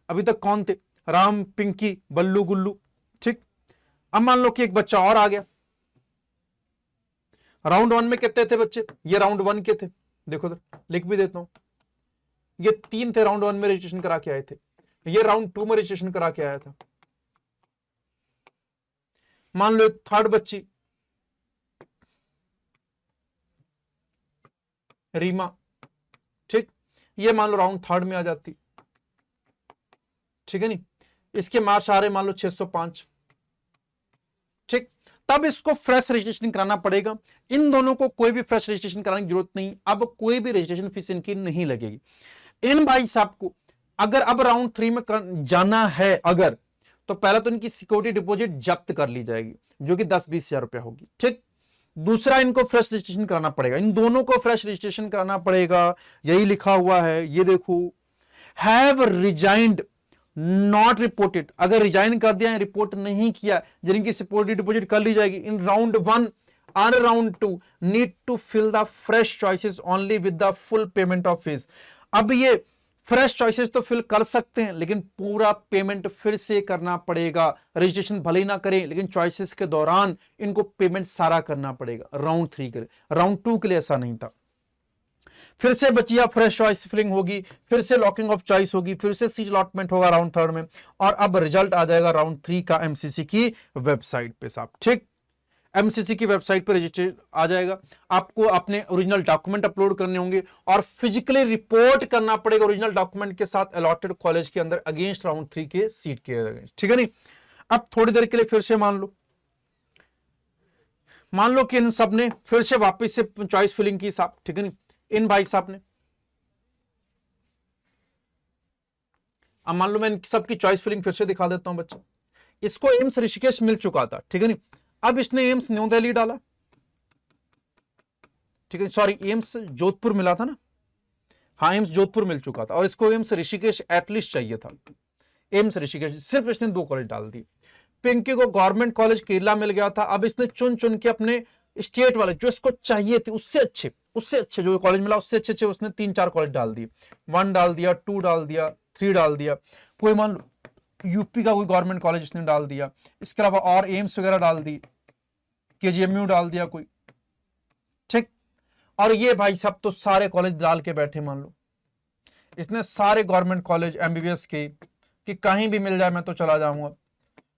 अभी तक कौन थे, राम, पिंकी, बल्लू, गुल्लू, ठीक। अब मान लो कि एक बच्चा और आ गया। राउंड 1 में कितने थे बच्चे, ये राउंड 1 के थे, देखो इधर लिख भी देता हूं, ये 3 थे राउंड 1 में रजिस्ट्रेशन करा के आए थे, ये राउंड 2 में रजिस्ट्रेशन करा के आया था। मान लो एक 3rd बच्ची रीमा, ठीक, ये मान लो राउंड 3rd में आ जाती, ठीक है नहीं। इसके मार्क्स आ रहे मान लो 605, ठीक। तब इसको फ्रेश रजिस्ट्रेशन कराना पड़ेगा। इन दोनों को कोई भी फ्रेश रजिस्ट्रेशन कराने की जरूरत नहीं, अब कोई भी रजिस्ट्रेशन फीस इनकी नहीं लगेगी। इन भाई साहब को अगर अब राउंड 3 में जाना है अगर, तो पहला तो इनकी सिक्योरिटी डिपॉजिट जब्त कर ली जाएगी जो कि 10-20 हजार रुपया होगी, ठीक। दूसरा इनको फ्रेश रजिस्ट्रेशन कराना पड़ेगा, इन दोनों को फ्रेश रजिस्ट्रेशन कराना पड़ेगा, यही लिखा हुआ है, ये देखो, हैव रिजाइंड नॉट रिपोर्टेड, अगर रिजाइन कर दिया, रिपोर्ट नहीं किया, जिनकी सिक्योरिटी डिपॉजिट कर ली जाएगी इन राउंड 1 और round 2 need to fill the fresh choices only with the full payment of fees. अब ये फ्रेश चॉइसेस तो फिल कर सकते हैं, लेकिन पूरा पेमेंट फिर से करना पड़ेगा। रजिस्ट्रेशन भले ही ना करें, लेकिन चॉइसेस के दौरान इनको पेमेंट सारा करना पड़ेगा। राउंड 3 के लिए, राउंड 2 के लिए ऐसा नहीं था। फिर से बचिया फ्रेश चॉइस फिलिंग होगी, फिर से लॉकिंग ऑफ चॉइस होगी, फिर से सीट अलॉटमेंट होगा राउंड 3 में, और अब रिजल्ट आ जाएगा राउंड 3 का एमसीसी की वेबसाइट पे साहब। ठीक, एमसीसी की वेबसाइट पर रजिस्टर आ जाएगा। आपको अपने ओरिजिनल डॉक्यूमेंट अपलोड करने होंगे और फिजिकली रिपोर्ट करना पड़ेगा ओरिजिनल डॉक्यूमेंट के साथ अलॉटेड कॉलेज के अंदर अगेंस्ट राउंड 3 के सीट के अगेंस्ट। ठीक है नहीं। अब थोड़ी देर के लिए फिर से मान लो कि इन सब ने फिर से वापस से चॉइस फिलिंग की साहब। ठीक है नहीं, इन भाई साहब ने, अब मान लो मैं इन सबकी चॉइस फिलिंग फिर से दिखा देता हूं बच्चे। इसको एम्स ऋषिकेश मिल चुका था, ठीक है नहीं। अब इसने एम्स न्यू दिल्ली डाला, ठीक है, सॉरी एम्स जोधपुर मिला था ना, हाँ एम्स जोधपुर मिल चुका था, और इसको एम्स ऋषिकेश एटलीस्ट चाहिए था। एम्स ऋषिकेश सिर्फ इसने 2 कॉलेज डाल दिए। पिंकी को गवर्नमेंट कॉलेज केरला मिल गया था। अब इसने चुन चुन के अपने स्टेट वाले जो इसको चाहिए थे उससे अच्छे जो कॉलेज मिला उससे अच्छे उसने 3-4 कॉलेज डाल दिए। 1 डाल दिया, 2 डाल दिया, 3 डाल दिया। कोई मान यूपी का कोई गवर्नमेंट कॉलेज इसने डाल दिया। इसके अलावा और एम्स वगैरह डाल दी, केजीएमयू डाल दिया कोई। ठीक, और ये भाई सब तो सारे कॉलेज डाल के बैठे। मान लो इसने सारे गवर्नमेंट कॉलेज एमबीबीएस के कि कहीं भी मिल जाए मैं तो चला जाऊंगा,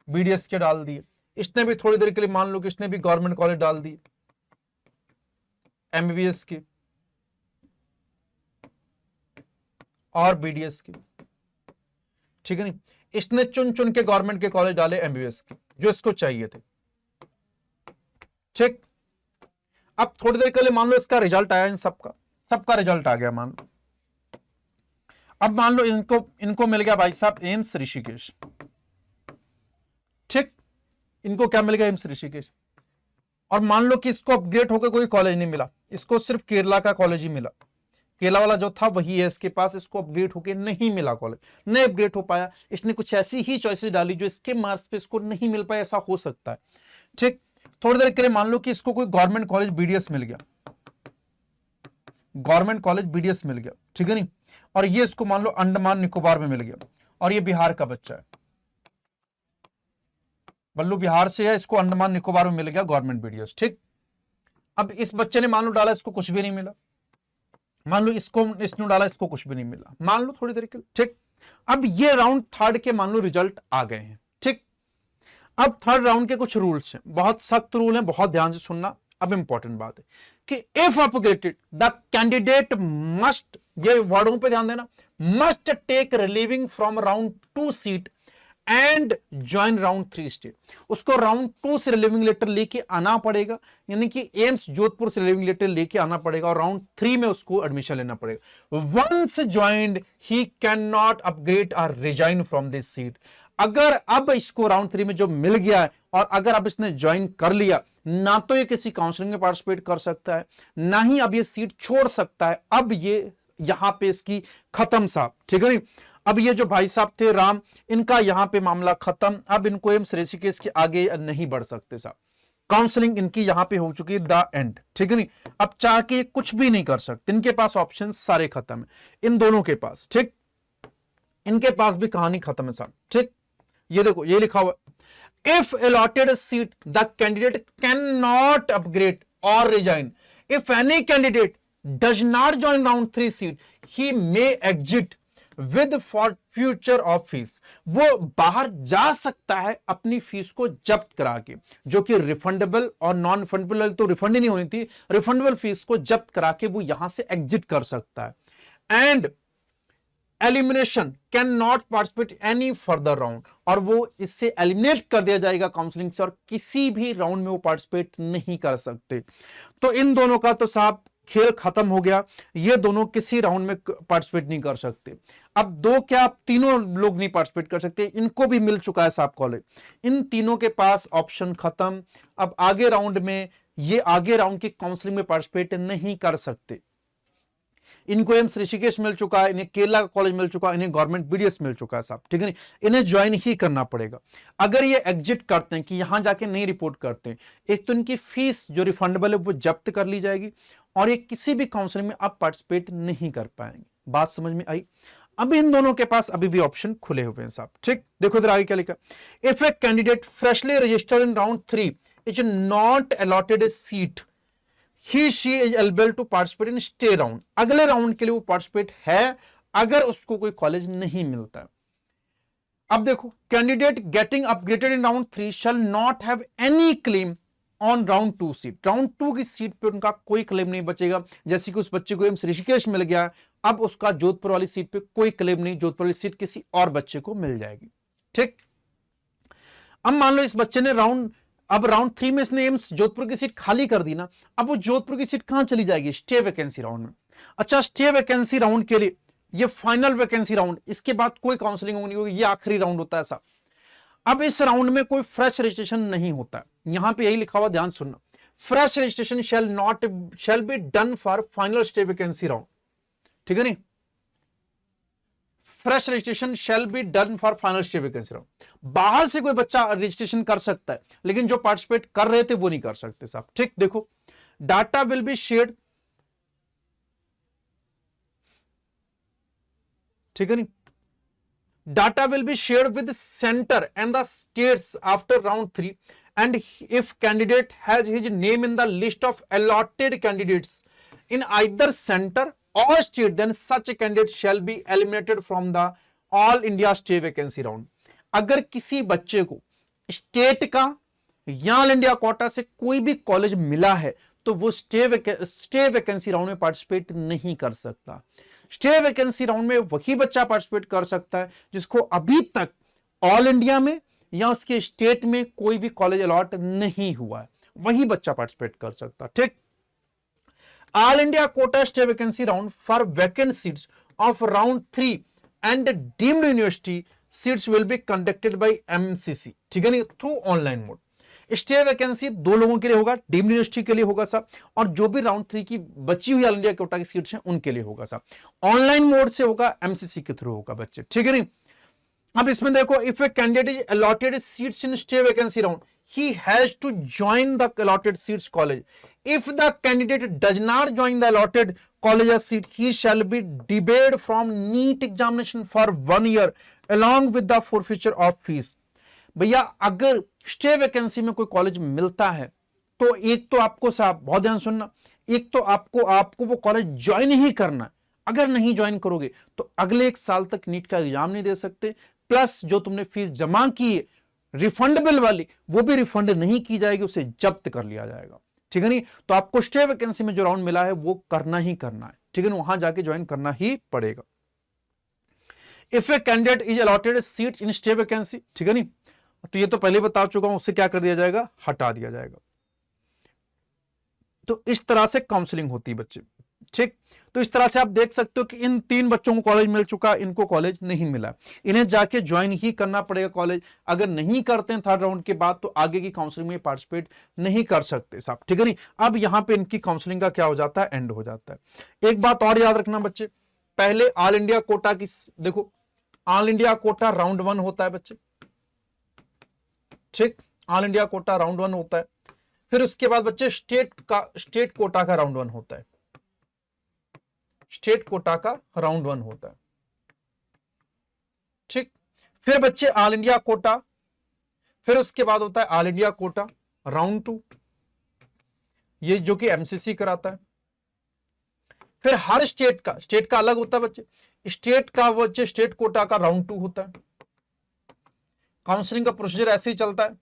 बीडीएस के डाल दिए। इसने भी थोड़ी देर के लिए मान लो कि इसने भी गवर्नमेंट कॉलेज डाल दिए एमबीबीएस के और बीडीएस के। ठीक है नहीं, इसने चुन चुन के गवर्नमेंट के कॉलेज डाले एमबीबीएस के जो इसको चाहिए थे। ठीक, अब थोड़ी देर के लिए मान लो इसका रिजल्ट आया, इन सबका रिजल्ट आ गया मान लो। अब मान लो इनको मिल गया भाई साहब एम्स ऋषिकेश। ठीक, इनको क्या मिल गया, एम्स ऋषिकेश। और मान लो कि इसको अपग्रेड होकर कोई कॉलेज नहीं मिला, इसको सिर्फ केरला का कॉलेज ही मिला। केरला वाला जो था वही है इसके पास, इसको अपग्रेड होकर नहीं मिला कॉलेज, नहीं अपग्रेड हो पाया। इसने कुछ ऐसी ही चॉइसेस डाली जो इसके मार्क्स पे इसको नहीं मिल पाया, ऐसा हो सकता है। ठीक, थोड़ी देर के लिए मान लो कि इसको कोई गवर्नमेंट कॉलेज बीडीएस मिल गया, गवर्नमेंट कॉलेज बीडीएस मिल गया। ठीक है नहीं, और ये इसको मान लो अंडमान निकोबार में मिल गया, और ये बिहार का बच्चा है, बल्लू बिहार से है, इसको अंडमान निकोबार में मिल गया गवर्नमेंट बीडीएस। ठीक, अब इस बच्चे ने मान लो डाला, इसको कुछ भी नहीं मिला। मान लो इसने डाला, इसको कुछ भी नहीं मिला, मान लो थोड़ी देर के लिए। ठीक, अब ये राउंड 3 के मान लो रिजल्ट आ गए हैं। ठीक, अब 3rd राउंड के कुछ रूल्स हैं, बहुत सख्त रूल हैं, बहुत ध्यान से सुनना। अब इंपॉर्टेंट बात है कि if upgraded the candidate must, ये वर्डों पे ध्यान देना, must take relieving from round 2 seat and join round 3 state. उसको राउंड 2 से रिलीविंग लेटर लेके आना पड़ेगा, यानी कि एम्स जोधपुर से रिलीविंग लेटर लेके आना पड़ेगा, और राउंड 3 में उसको एडमिशन लेना पड़ेगा। Once joined he can not upgrade or resign from this seat. अगर अब इसको राउंड 3 में जो मिल गया है और अगर अब इसने ज्वाइन कर लिया, ना तो ये किसी काउंसलिंग में पार्टिसिपेट कर सकता है, ना ही अब ये सीट छोड़ सकता है। अब ये यहां पे इसकी खत्म साहब। ठीक है नहीं, अब ये जो भाई साहब थे राम, इनका यहां पे मामला खत्म। अब इनको एम्स ऋषिकेश के आगे नहीं बढ़ सकते साहब, काउंसलिंग इनकी यहां पे हो चुकी है, द एंड। ठीक है नहीं, अब चाह के कुछ भी नहीं कर सकते, इनके पास ऑप्शन सारे खत्म है, इन दोनों के पास। ठीक, इनके पास भी कहानी खत्म है साहब। ठीक, ये देखो ये लिखा हुआ, if allotted seat the candidate can not upgrade or resign. If any candidate does not join round 3 seat he may exit with forfeiture of fees. वो बाहर जा सकता है अपनी फीस को जब्त करा के, जो कि रिफंडेबल और नॉन रिफंडेबल, तो रिफंड ही नहीं होनी थी, रिफंडेबल फीस को जब्त करा के वो यहां से एग्जिट कर सकता है। And elimination can not participate any further round, और वो इससे एलिमिनेट कर दिया जाएगा काउंसलिंग से, और किसी भी राउंड में वो पार्टिसिपेट नहीं कर सकते। तो इन दोनों का तो साहब खेल खत्म हो गया, ये दोनों किसी राउंड में पार्टिसिपेट नहीं कर सकते। अब दो क्या तीनों लोग नहीं पार्टिसिपेट कर सकते, इनको भी मिल चुका है साहब कॉलेज, इन तीनों के पास ऑप्शन खत्म। अब आगे राउंड में ये आगे राउंड की काउंसलिंग में पार्टिसिपेट नहीं कर सकते। इनको एम्स ऋषिकेश मिल चुका है, इन्हें केरला का कॉलेज मिल चुका है, इन्हें गवर्नमेंट बीडीएस मिल चुका है साहब। ठीक है नहीं, इन्हें ज्वाइन ही करना पड़ेगा। अगर ये एग्जिट करते हैं कि यहां जाके नहीं रिपोर्ट करते हैं, एक तो इनकी फीस जो रिफंडेबल है वो जब्त कर ली जाएगी, और ये किसी भी काउंसलिंग में अब पार्टिसिपेट नहीं कर पाएंगे। बात समझ में आई? अब इन दोनों के पास अभी भी ऑप्शन खुले हुए हैं साहब। ठीक, देखो इधर आगे क्या लिखा, if a candidate freshly registered in round 3 is not allotted a seat, he she is eligible to participate in stray round. अगले राउंड के लिए वो पार्टिसिपेट है अगर उसको कोई कॉलेज नहीं मिलता है। अब देखो, candidate getting upgraded in round 3 shall not have any claim on round 2 seat. Round 2 की सीट पे उनका कोई क्लेम नहीं बचेगा। जैसे कि उस बच्चे को एम्स ऋषिकेश मिल गया, अब उसका जोधपुर वाली सीट पे कोई क्लेम नहीं, जोधपुर वाली सीट किसी और बच्चे को मिल जाएगी। ठीक, अब मान लो इस बच्चे ने राउंड 3 में इसने एम्स जोधपुर की सीट खाली कर दी ना, अब वो जोधपुर की सीट कहां चली जाएगी, स्टे वैकेंसी राउंड में। अच्छा, स्टे वैकेंसी राउंड के लिए ये फाइनल वैकेंसी राउंड, इसके बाद कोई काउंसलिंग नहीं होगी, ये आखिरी राउंड होता है ऐसा। अब इस राउंड में कोई फ्रेश रजिस्ट्रेशन नहीं होता है, यहां पे यही लिखा हुआ, ध्यान सुनना, fresh registration shall be done for final stay vacancy round. ठीक है नहीं, fresh registration shall be done for final stay vacancy round. बाहर से कोई बच्चा रजिस्ट्रेशन कर सकता है, लेकिन जो पार्टिसिपेट कर रहे थे वो नहीं कर सकते साहब। ठीक, देखो, डाटा विल बी शेयर्ड, ठीक है नहीं, data will be shared with the center and the states after round 3, and if candidate has his name in the list of allotted candidates in either center or state, then such a candidate shall be eliminated from the all India stay vacancy round। अगर किसी बच्चे को state का या all India Kota से कोई भी college मिला है तो वो स्टे वैकेंसी राउंड में पार्टिसिपेट नहीं कर सकता। स्टे वैकेंसी राउंड में वही बच्चा पार्टिसिपेट कर सकता है जिसको अभी तक ऑल इंडिया में या उसके स्टेट में कोई भी कॉलेज अलॉट नहीं हुआ है, वही बच्चा पार्टिसिपेट कर सकता है। ठीक, all India Kota stay vacancy round for vacant seats of round 3 and deemed university seats will be conducted by MCC. ठीक है नहीं, through online mode. Stay vacancy 2 लोगों के लिए होगा, डीम्ड यूनिवर्सिटी के लिए होगा साहब, और जो भी राउंड 3 की बची हुई ऑल इंडिया कोटा की सीट्स हैं उनके लिए होगा साहब। ऑनलाइन मोड से होगा, एमसीसी के थ्रू होगा बच्चे। ठीक है नहीं, अब इसमें देखो, if a candidate is allotted seats in stay vacancy round he has to join the allotted seats college. If the candidate does not join the allotted college seat, he shall be debarred from NEET examination for 1 year along with the forfeiture of fees। भैया, अगर stay vacancy में कोई college मिलता है तो एक तो आपको साहब बहुत ध्यान सुनना, एक तो आपको वो कॉलेज ज्वाइन ही करना है। अगर नहीं ज्वाइन करोगे तो अगले 1 साल तक नीट का एग्जाम नहीं दे सकते, प्लस जो तुमने फीस जमा की है रिफंडेबल वाली वो भी रिफंड नहीं की जाएगी, उसे जब्त कर लिया जाएगा। ठीक है नहीं, तो आपको स्टे वैकेंसी में जो राउंड मिला है वो करना ही करना है। ठीक है ना, वहां जाके ज्वाइन करना ही पड़ेगा। If a candidate is allotted seat in stay vacancy, ठीक है नहीं, तो ये तो पहले बता चुका हूं, उससे क्या कर दिया जाएगा, हटा दिया जाएगा। तो इस तरह से काउंसलिंग होती है बच्चे। ठीक, तो इस तरह से आप देख सकते हो कि इन 3 बच्चों को कॉलेज मिल चुका, इनको कॉलेज नहीं मिला, इन्हें जाके ज्वाइन ही करना पड़ेगा कॉलेज। अगर नहीं करते हैं 3rd राउंड के बाद तो आगे की काउंसलिंग में पार्टिसिपेट नहीं कर सकते साहब। ठीक है नहीं, अब यहां पे इनकी काउंसलिंग का क्या हो जाता है, एंड हो जाता है। एक बात और याद रखना बच्चे, पहले ऑल इंडिया कोटा की, देखो ऑल इंडिया कोटा राउंड 1 होता है बच्चे। ठीक, ऑल इंडिया कोटा राउंड 1 होता है, फिर उसके बाद बच्चे स्टेट कोटा का राउंड 1 होता है। स्टेट कोटा का राउंड 1 होता है। ठीक, फिर बच्चे ऑल इंडिया कोटा, फिर उसके बाद होता है ऑल इंडिया कोटा राउंड 2, ये जो कि एमसीसी कराता है। फिर हर स्टेट का अलग होता है बच्चे, स्टेट का बच्चे स्टेट कोटा का राउंड 2 होता है। काउंसलिंग का प्रोसीजर ऐसे ही चलता है।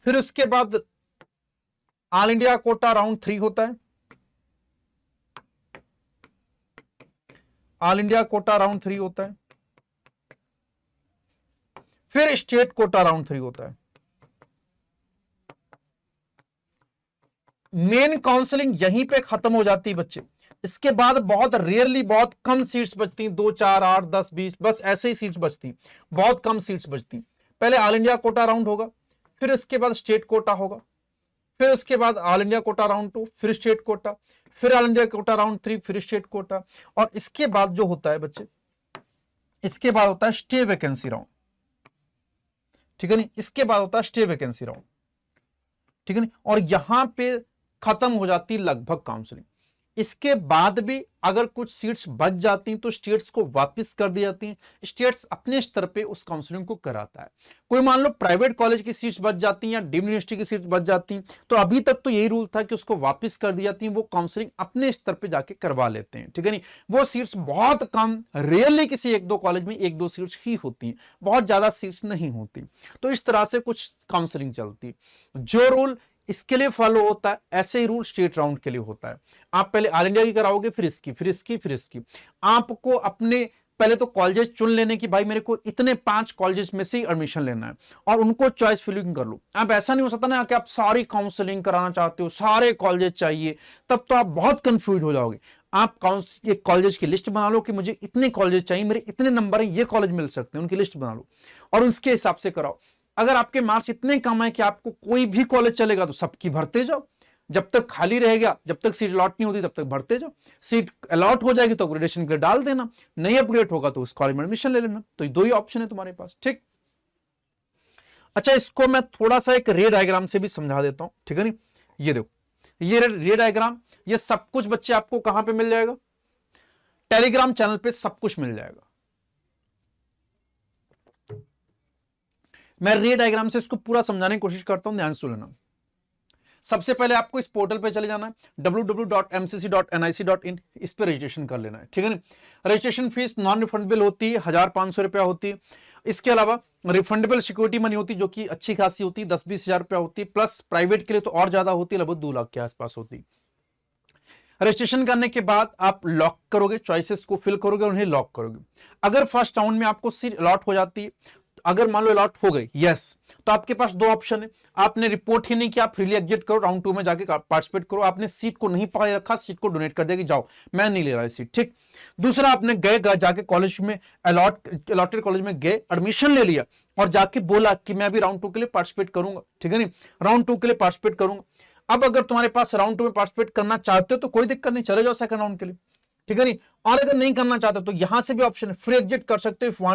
फिर उसके बाद ऑल इंडिया कोटा राउंड 3 होता है, ऑल इंडिया कोटा राउंड 3 होता है, फिर स्टेट कोटा राउंड 3 होता है। मेन काउंसलिंग यहीं पे खत्म हो जाती है बच्चे। इसके बाद बहुत रेयरली बहुत कम सीट्स बचती हैं, 2, 4, 8, 10, 20, बस ऐसे ही सीट्स बचती हैं, बहुत कम सीट्स बचती हैं। पहले ऑल इंडिया कोटा राउंड होगा, फिर उसके बाद स्टेट कोटा होगा, फिर उसके बाद ऑल इंडिया कोटा राउंड 2, फिर स्टेट कोटा, फिर ऑल इंडिया कोटा राउंड 3, फिर स्टेट कोटा, और इसके बाद जो होता है बच्चे, इसके बाद होता है स्टे वैकेंसी राउंड। ठीक है नहीं, इसके बाद होता है स्टे वैकेंसी राउंड। ठीक है नहीं, और यहां पे खत्म हो जाती है लगभग काउंसलिंग। इसके बाद भी अगर कुछ सीट्स बच जाती हैं तो स्टेट्स को वापस कर दी जाती हैं, स्टेट्स अपने स्तर पे उस काउंसलिंग को कराता है। कोई मान लो प्राइवेट कॉलेज की सीट्स बच जाती हैं या डीम्ड यूनिवर्सिटी की सीट्स बच जाती हैं, तो अभी तक तो यही रूल था कि उसको वापस कर दी जाती है, वो काउंसलिंग अपने स्तर पे जाके करवा लेते हैं, ठीक है नहीं। वो सीट्स बहुत कम, रेयरली किसी एक दो कॉलेज में एक दो सीट्स ही होती हैं, बहुत ज्यादा सीट्स नहीं होती। तो इस तरह से कुछ काउंसलिंग चलती है। जो रूल इसके लिए फॉलो होता है, ऐसे ही रूल स्टेट राउंड के लिए होता है। आप पहले ऑल इंडिया की कराओगे, फिर इसकी, फिर इसकी, फिर इसकी। आपको अपने पहले तो कॉलेजेस चुन लेने की, भाई मेरे को इतने 5 कॉलेजेस में से ही एडमिशन लेना है, और उनको चॉइस फिलिंग कर लो। अब ऐसा नहीं हो सकता ना कि आप सारी काउंसलिंग कराना चाहते हो, सारे कॉलेजेस चाहिए, तब तो आप बहुत कंफ्यूज हो जाओगे। आप कॉलेजेस की लिस्ट बना लो कि मुझे इतने कॉलेज चाहिए, मेरे इतने नंबर है, ये कॉलेज मिल सकते हैं, उनकी लिस्ट बना लो और उसके हिसाब से कराओ। अगर आपके मार्क्स इतने कम है कि आपको कोई भी कॉलेज चलेगा तो सबकी भरते जाओ, जब तक खाली रहेगा, जब तक सीट अलॉट नहीं होती तब तक भरते जाओ। सीट अलॉट हो जाएगी तो अपग्रेडेशन के लिए डाल देना, नहीं अपग्रेड होगा तो उस कॉलेज में एडमिशन ले लेना। तो ये दो ही ऑप्शन है तुम्हारे पास, ठीक। अच्छा, इसको मैं थोड़ा सा एक रे डायग्राम से भी समझा देता हूं, ठीक है नहीं। ये देखो, ये रे डायग्राम, ये सब कुछ बच्चे आपको कहां पे मिल जाएगा? टेलीग्राम चैनल पे सब कुछ मिल जाएगा। मैं रे डायग्राम से इसको पूरा समझाने की कोशिश करता हूं, ध्यान से लेना। सबसे पहले आपको इस पोर्टल पे चले जाना है, www.mcc.nic.in, इस पे रजिस्ट्रेशन कर लेना है, ठीक है ना। रजिस्ट्रेशन फीस नॉन रिफंडेबल होती है, 1500 रुपया होती है। इसके अलावा रिफंडेबल सिक्योरिटी मनी होती है, जो कि अच्छी खासी होती है, 10-20 हजार रुपया होती है, प्लस प्राइवेट के लिए तो और ज्यादा होती है, लगभग 2 लाख के आसपास होती है। रजिस्ट्रेशन करने के बाद आप लॉक करोगे, चॉइसेस को फिल करोगे और उन्हें लॉक करोगे। अगर फर्स्ट राउंड में आपको सीट अलॉट हो जाती है, अगर मान लो अलॉट हो गई, यस, तो आपके पास 2 ऑप्शन है। आपने रिपोर्ट ही नहीं किया, फ्रीली एग्जिट करो, राउंड 2 में जाके पार्टिसिपेट करो। आपने सीट को नहीं पकड़ रखा, सीट को डोनेट कर देगी, जाओ मैं नहीं ले रहा है सीट, ठीक। दूसरा, आपने गए जाके कॉलेज में अलॉटेड कॉलेज में गए, एडमिशन ले लिया और जाके बोला कि मैं अभी राउंड 2 के लिए पार्टिसिपेट करूंगा, ठीक है नहीं, राउंड 2 के लिए पार्टिसिपेट करूंगा। अब अगर तुम्हारे पास राउंड 2 में पार्टिसिपेट करना चाहते हो तो कोई दिक्कत नहीं, चले जाओ सेकंड राउंड के लिए, ठीक है नहीं। और अगर नहीं करना चाहते तो यहां से भी ऑप्शन है, फ्री एग्जिट कर सकते हो।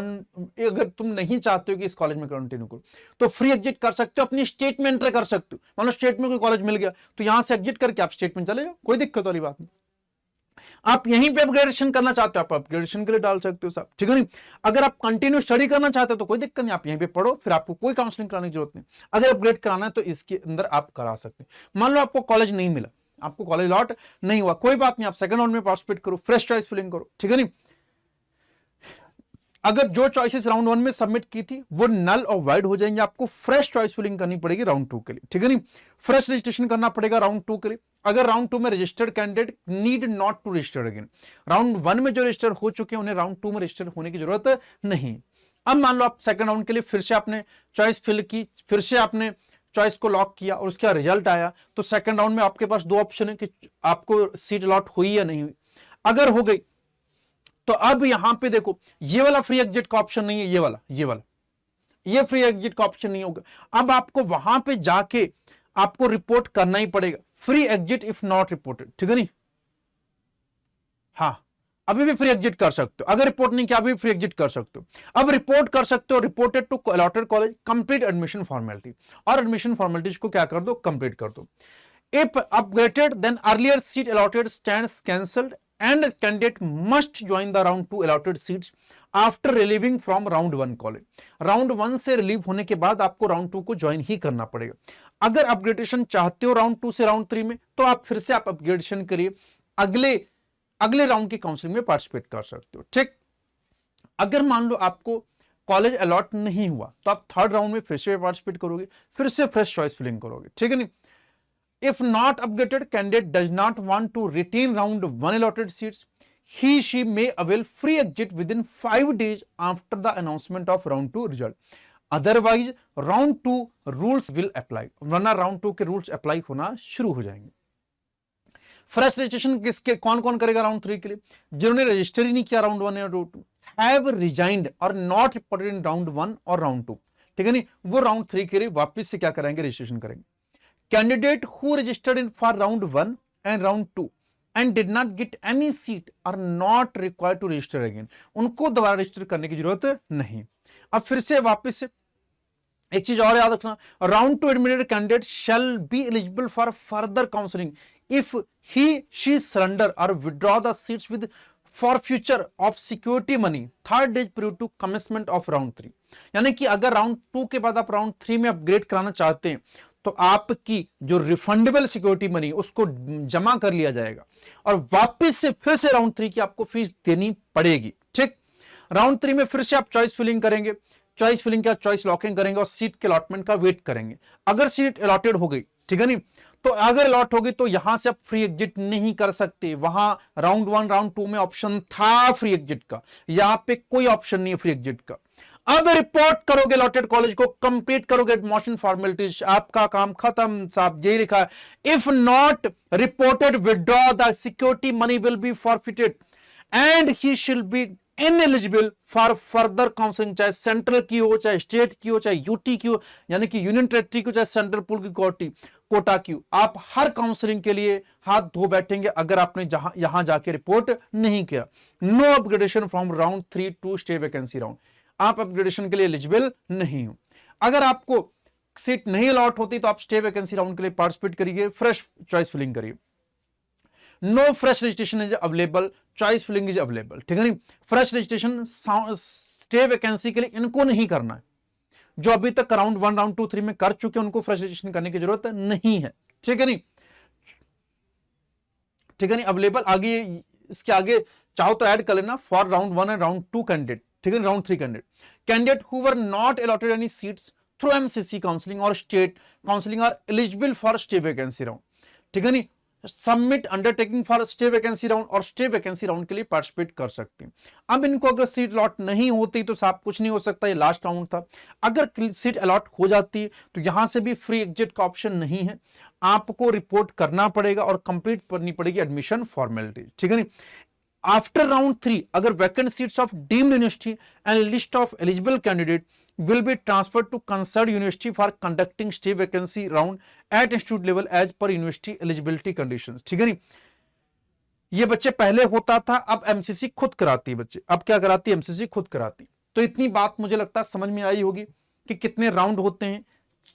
अगर तुम नहीं चाहते हो कि इस कॉलेज में कंटिन्यू करो तो फ्री एग्जिट कर सकते हो, अपनी स्टेट में एंटर कर सकते हो। मान लो स्टेट में कोई कॉलेज मिल गया तो यहां से एग्जिट करके आप स्टेट में चले जाओ, कोई दिक्कत वाली बात नहीं। आप यहीं पे अपग्रेडेशन करना चाहते हो, आप अपग्रेडेशन के लिए डाल सकते हो साहब, ठीक है नहीं। अगर आप कंटिन्यू स्टडी करना चाहते हो तो कोई दिक्कत नहीं, आप यहीं पे पढ़ो, फिर आपको कोई काउंसलिंग कराने की जरूरत नहीं। अगर अपग्रेड कराना है तो इसके अंदर आप करा सकते हैं। मान लो आपको कॉलेज नहीं मिला, आपको कॉलेज लॉट नहीं हुआ, कोई बात नहीं, आप सेकंड राउंड में पार्टिसिपेट करो, फ्रेश चॉइस फिलिंग करो, ठीक है नहीं। अगर जो चॉइसेस राउंड 1 में सबमिट की थी वो नल और वाइड हो जाएंगे, आपको फ्रेश चॉइस फिलिंग करनी पड़ेगी राउंड 2 के लिए, ठीक है नहीं। फ्रेश रजिस्ट्रेशन करना पड़ेगा राउंड 2 के लिए। अगर राउंड 2 में registered candidate need not to register again, round 1 में जो रजिस्टर हो चुके हैं उन्हें राउंड 2 में रजिस्टर होने की जरूरत नहीं। अब मान लो आप सेकंड राउंड के लिए फिर से आपने चॉइस फिल की, फिर से आपने चॉइस को लॉक किया और उसका रिजल्ट आया, तो सेकंड राउंड में आपके पास 2 ऑप्शन है कि आपको सीट अलॉट हुई या नहीं हुई। अगर हो गई तो अब यहां पे देखो, ये वाला फ्री एग्जिट का ऑप्शन नहीं है, ये फ्री एग्जिट का ऑप्शन नहीं होगा। अब आपको वहां पे जाके आपको रिपोर्ट करना ही पड़ेगा, free exit if not reported, ठीक है नहीं। हाँ, अभी भी फ्री एग्जिट कर सकते हो, अगर रिपोर्ट नहीं किया अभी भी फ्री एग्जिट कर सकते हो। अब रिपोर्ट कर सकते हो, reported to allotted college, complete admission formality, और एडमिशन फॉर्मेलिटीज को क्या कर दो, कंप्लीट कर दो। If upgraded then earlier seat allotted stands cancelled and candidate must join the round 2 allotted seats after relieving from round 1 college। Round 1 से relieve होने के बाद आपको राउंड 2 को ज्वाइन ही करना पड़ेगा। अगर अपग्रेडेशन चाहते हो राउंड 2 से राउंड 3 में, तो आप फिर से आप अपग्रेडेशन करिए, अगले राउंड की काउंसलिंग में पार्टिसिपेट कर सकते हो, ठीक। अगर मान लो आपको कॉलेज अलॉट नहीं हुआ तो आप थर्ड राउंड में फिर से पार्टिसिपेट करोगे, फिर से फ्रेश चॉइस फिलिंग करोगे, ठीक है नहीं। If not upgraded, candidate does not want to retain round 1 allotted seats, she may avail free exit within 5 days after the announcement of round 2 result. Otherwise, round 2 rules will apply, वरना round 2 के rules apply होना शुरू हो जाएंगे। Fresh registration किसके कौन कौन करेगा राउंड 3 के लिए? जिन्होंने रजिस्टर ही नहीं किया राउंड 1 या राउंड 2, हैव रिजाइंड और नॉट रिपोर्टेड इन राउंड 1 और राउंड 2, ठीक है नहीं, वो राउंड 3 के लिए वापस से क्या कराएंगे, रजिस्ट्रेशन करेंगे। Candidate who registered in for round 1 and round 2 and did not get any seat are not required to register again, उनको दोबारा रजिस्टर करने की जरूरत नहीं। अब फिर से वापस से एक चीज और याद रखना, round 2 admitted candidate shall be eligible for further counselling if he she surrender or withdraw the seats with forfeiture of security money third days period to commitment of round 3। यानी कि अगर राउंड 2 के बाद आप round 3 में upgrade कराना चाहते हैं तो आपकी जो रिफंडेबल सिक्योरिटी मनी उसको जमा कर लिया जाएगा और वापस से फिर से राउंड 3 की आपको फीस देनी पड़ेगी। ठीक, राउंड 3 में फिर से आप चॉइस फिलिंग करेंगे, चॉइस फिलिंग का चॉइस लॉकिंग करेंगे और सीट के अलॉटमेंट का वेट करेंगे। अगर सीट अलॉटेड हो गई, ठीक है नहीं, तो अगर अलॉट होगी तो यहां से आप फ्री एग्जिट नहीं कर सकते। वहां राउंड 1 राउंड 2 में ऑप्शन था फ्री एग्जिट का, यहां पे कोई ऑप्शन नहीं है फ्री एग्जिट का। अब रिपोर्ट करोगे अलॉटेड कॉलेज को, कंप्लीट करोगे एडमिशन फॉर्मेलिटीज, आपका काम खत्म साहब। यही लिखा है, if not reported withdraw the security money will be forfeited and he shall be ineligible for further counselling, चाहे सेंट्रल की हो, चाहे स्टेट की हो, चाहे यूटी की हो, यानी कि यूनियन टेरिटरी की हो, चाहे सेंट्रल पूल की कोटा की हो। आप हर काउंसलिंग के लिए हाथ धो बैठेंगे अगर आपने यहां जाके रिपोर्ट नहीं किया। No upgradation from round 3 to stray vacancy round, आप अपग्रेडेशन के लिए एलिजिबल नहीं हो। अगर आपको सीट नहीं अलॉट होती तो आप स्टे वैकेंसी राउंड के लिए पार्टिसिपेट करिए, फ्रेश चॉइस फिलिंग करिए। No fresh registration is available, choice filling is available, ठीक है नहीं। फ्रेश रजिस्ट्रेशन स्टे वैकेंसी के लिए इनको नहीं करना है। जो अभी तक राउंड 1 राउंड 2 3 में कर चुके हैं उनको फ्रेश रजिस्ट्रेशन करने की जरूरत नहीं है, ठीक है नहीं, ठीक है नहीं। अवेलेबल आगे, इसके आगे चाहो तो ऐड कर लेना for round 1 and round 2 candidate, ठीक है, round 3 candidate who were not allotted any seats through MCC counselling or state counselling are eligible for stray vacancy round, ठीक है नहीं। Submit undertaking for stray vacancy round और stray vacancy round के लिए participate कर सकते हैं। अब इनको अगर सीट अलॉट नहीं होती तो साहब कुछ नहीं हो सकता, ये लास्ट राउंड था। अगर सीट अलॉट हो जाती तो यहां से भी फ्री एग्जिट का ऑप्शन नहीं है, आपको रिपोर्ट करना पड़ेगा और कंप्लीट करनी पड़ेगी एडमिशन फॉर्मेलिटी, ठीक है नहीं। आफ्टर राउंड 3 अगर vacant seats of deemed university and list of eligible candidate will be transferred to concerned university for conducting stay vacancy round at institute level as per university eligibility conditions, ठीक है नहीं। ये बच्चे पहले होता था, अब एमसीसी खुद कराती है बच्चे, अब क्या कराती है एमसीसी खुद कराती। तो इतनी बात मुझे लगता है समझ में आई होगी कि कितने राउंड होते हैं।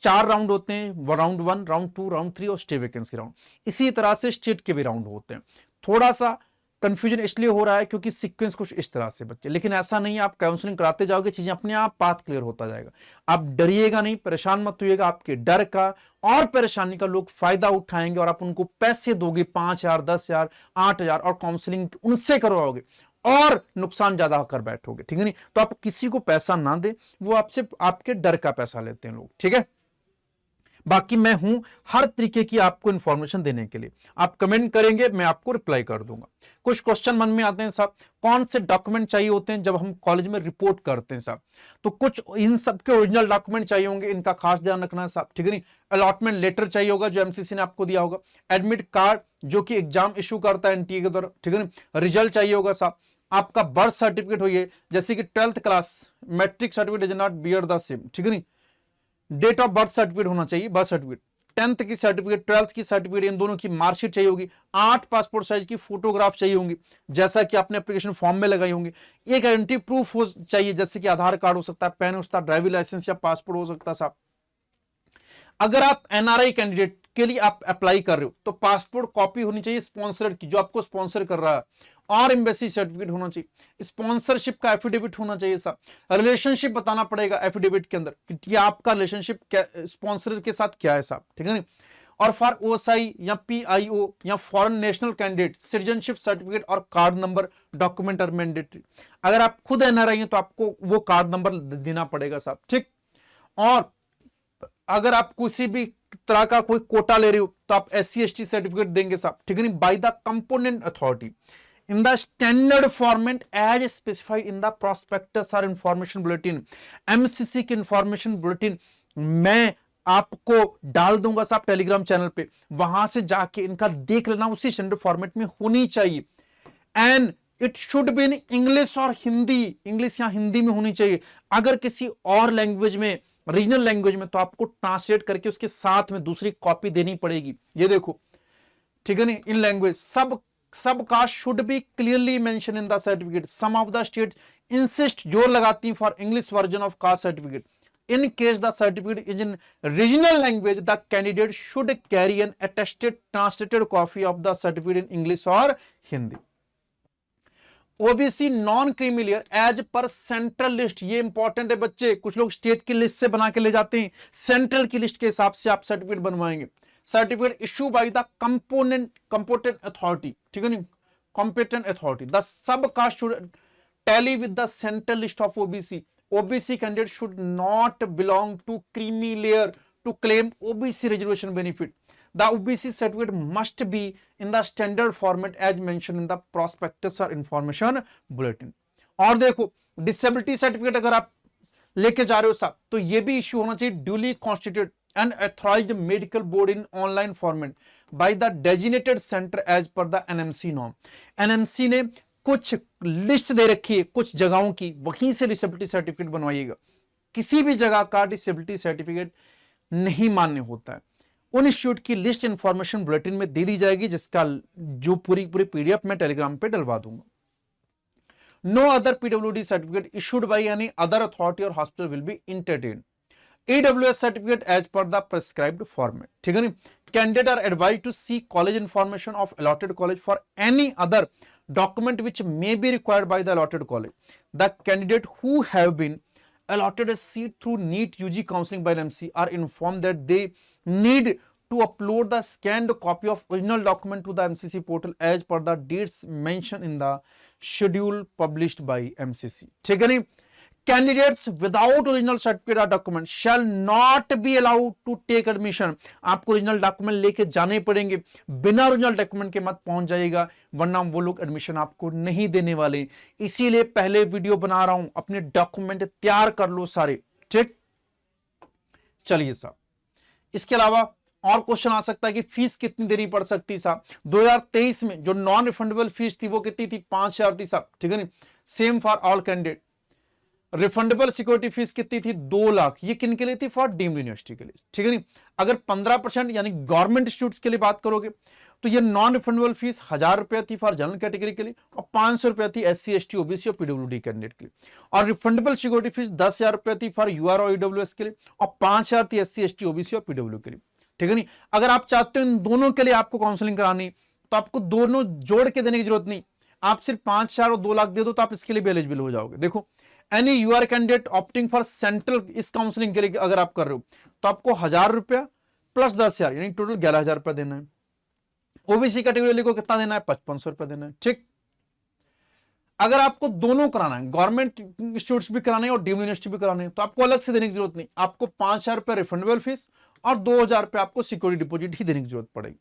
4 राउंड होते हैं, राउंड 1 राउंड 2 राउंड 3 और स्टे वैकेंसी राउंड। इसी तरह से स्टेट के भी राउंड होते हैं। थोड़ा सा कंफ्यूजन इसलिए हो रहा है क्योंकि सीक्वेंस कुछ इस तरह से बच्चे, लेकिन ऐसा नहीं है, आप काउंसलिंग कराते जाओगे चीजें अपने आप पाथ क्लियर होता जाएगा। आप डरिएगा नहीं, परेशान मत होइएगा, आपके डर का और परेशानी का लोग फायदा उठाएंगे और आप उनको पैसे दोगे 5,000 10,000 8,000 और काउंसलिंग उनसे करवाओगे और नुकसान ज्यादा कर बैठोगे, ठीक है नहीं। तो आप किसी को पैसा ना दे, वो आपसे आपके डर का पैसा लेते हैं लोग, ठीक है। बाकी मैं हूं हर तरीके की आपको इंफॉर्मेशन देने के लिए, आप कमेंट करेंगे मैं आपको रिप्लाई कर दूंगा। कुछ क्वेश्चन मन में आते हैं साहब, कौन से डॉक्यूमेंट चाहिए होते हैं जब हम कॉलेज में रिपोर्ट करते हैं साहब, तो कुछ इन सब के ओरिजिनल डॉक्यूमेंट चाहिए होंगे, इनका खास ध्यान रखना है साहब, ठीक है नहीं। अलॉटमेंट लेटर चाहिए होगा जो एमसीसी ने आपको दिया होगा, एडमिट कार्ड जो कि एग्जाम इशू करता है एनटीए के द्वारा, ठीक है नहीं। रिजल्ट चाहिए होगा साहब, आपका बर्थ सर्टिफिकेट हो, जैसे कि 12th class matric certificate is not bear the same, ठीक है नहीं। डेट ऑफ बर्थ सर्टिफिकेट होना चाहिए, बर्थ सर्टिफिकेट, 10th की सर्टिफिकेट, 12th की सर्टिफिकेट, इन दोनों की मार्कशीट चाहिए होगी, 8 पासपोर्ट साइज की फोटोग्राफ चाहिए होंगी जैसा कि आपने एप्लीकेशन फॉर्म में लगाई होंगी। एक आइडेंटिटी प्रूफ हो चाहिए जैसे कि आधार कार्ड हो सकता है, पैन हो सकता है, ड्राइविंग लाइसेंस या पासपोर्ट हो सकता है साहब। अगर आप एनआरआई कैंडिडेट के लिए आप अप्लाई कर रहे हो तो पासपोर्ट कॉपी होनी चाहिए स्पॉन्सर की, जो आपको स्पॉन्सर कर रहा है, और एम्बेसी सर्टिफिकेट होना चाहिए, स्पॉन्सरशिप का एफिडेविट होना चाहिए साहब। रिलेशनशिप बताना पड़ेगा एफिडेविट के अंदर कि आपका रिलेशनशिप स्पॉन्सर के साथ क्या है साहब, ठीक है नहीं। और फॉर ओएसआई या पीआईओ या foreign national candidate citizenship certificate or card number document are mandatory. अगर आप खुद एनआरआई हैं तो आपको वो कार्ड नंबर देना पड़ेगा साहब, ठीक। और अगर आप किसी भी तरह का कोई कोटा ले रहे हो तो आप एससी एसटी सर्टिफिकेट देंगे साहब, ठीक है नहीं, by the component authority in the standard format as specified in the prospectus or information bulletin। MCC की इंफॉर्मेशन बुलेटिन मैं आपको डाल दूंगा साहब टेलीग्राम चैनल पे, वहां से जाके इनका देख लेना, उसी स्टैंडर्ड फॉर्मेट में होनी चाहिए। And it should be in English और हिंदी, इंग्लिश या हिंदी में होनी चाहिए। अगर किसी और लैंग्वेज में, रीजनल लैंग्वेज में, तो आपको ट्रांसलेट करके उसके साथ में दूसरी कॉपी देनी पड़ेगी। ये देखो, ठीक है नहीं, in language sub caste should be clearly mention in the certificate. Some of the state insist, जोर लगाती for English version of caste certificate. In case the certificate is in regional language, the candidate should carry an attested translated copy of the certificate in English or Hindi. OBC non creamy layer as per central list, ये important है बच्चे, कुछ लोग state की list से बना के ले जाते हैं, सेंट्रल की लिस्ट के हिसाब से आप सर्टिफिकेट बनवाएंगे। Certificate issue by the competent authority, ठीक है नहीं, competent authority. The sub caste should tally with the central list of OBC. OBC candidate should not belong to creamy layer to claim OBC reservation benefit. The OBC certificate must be in the standard format as mentioned in the prospectus or information bulletin. और देखो disability certificate अगर आप लेके जा रहे हो साहब, तो ये भी इश्यू होना चाहिए duly constituted and authorised medical board in online format by the designated centre as per the NMC norm. NMC ने कुछ लिस्ट दे रखी है कुछ जगहों की, वहीं से डिसेबिलिटी सर्टिफिकेट बनवाइएगा। किसी भी जगह का डिसेबिलिटी सर्टिफिकेट नहीं मान्य होता है। उन इंस्टीट्यूट की लिस्ट इंफॉर्मेशन बुलेटिन में दे दी जाएगी, जिसका जो पूरी पीडीएफ मैं टेलीग्राम पे डलवा दूंगा। No other PWD certificate issued by any other authority or hospital will be entertained. EWS certificate as per the prescribed format, ठीक है नहीं। Candidate are advised to seek college information of allotted college for any other document which may be required by the allotted college. The candidate who have been allotted a seat through NEET UG counseling by NMC are informed that they need to upload the scanned copy of original document to the MCC portal as per the dates mentioned in the schedule published by MCC. ठीक है नहीं। Candidates without original certificate or document shall not be allowed to take admission. आपको original document लेके जाने पड़ेंगे, बिना original document के मत पहुंच जाइएगा, वरना वो लोग एडमिशन आपको नहीं देने वाले। इसीलिए पहले वीडियो बना रहा हूं, अपने डॉक्यूमेंट तैयार कर लो सारे, ठीक। चलिए साहब, इसके अलावा और क्वेश्चन आ सकता है कि फीस कितनी देनी पड़ सकती साहब। 2023 में जो नॉन रिफंडेबल फीस थी वो कितनी थी, 5,000 थी साहब, ठीक है नहीं। Same for all candidate. Refundable security fees कितनी थी, 2 लाख। ये किन के लिए थी, फॉर डीम्ड यूनिवर्सिटी के लिए, ठीक है नहीं। अगर 15% यानी गवर्नमेंट इंस्टीट्यूट्स के लिए बात करोगे तो ये नॉन रिफंडेबल फीस 1,000 रुपया थी फॉर जनरल कैटेगरी के लिए, और 500 रुपया थी SC ST OBC और PWD कैंडिडेट के लिए। और रिफंडेबल सिक्योरिटी फीस 10,000 रुपया थी फॉर UR और EWS के लिए, और 5,000 थी SC ST OBC और PWD के लिए, ठीक है नहीं। अगर आप चाहते हो इन दोनों के लिए आपको काउंसलिंग करानी, तो आपको दोनों जोड़ के देने की जरूरत नहीं, आप सिर्फ 5,000 और 2 लाख दे दो तो आप इसके लिए भी एलिजिबल हो जाओगे। देखो, any UR candidate opting for central इस काउंसलिंग के लिए अगर आप कर रहे हो तो आपको 1,000 रुपया प्लस 10,000 यानी टोटल 11,000 रुपया देना है। ओबीसी कैटेगरी को कितना देना है, 5,500 रुपया देना है, ठीक। अगर आपको दोनों कराना है, गवर्नमेंट इंस्टीट्यूट्स भी कराने हैं और डीम्ड यूनिवर्सिटी भी कराने हैं, तो आपको अलग से देने की जरूरत नहीं, आपको 5,000 रुपया रिफंडेबल फीस और 2,000 रुपया आपको सिक्योरिटी डिपॉजिट ही देने की जरूरत पड़ेगी।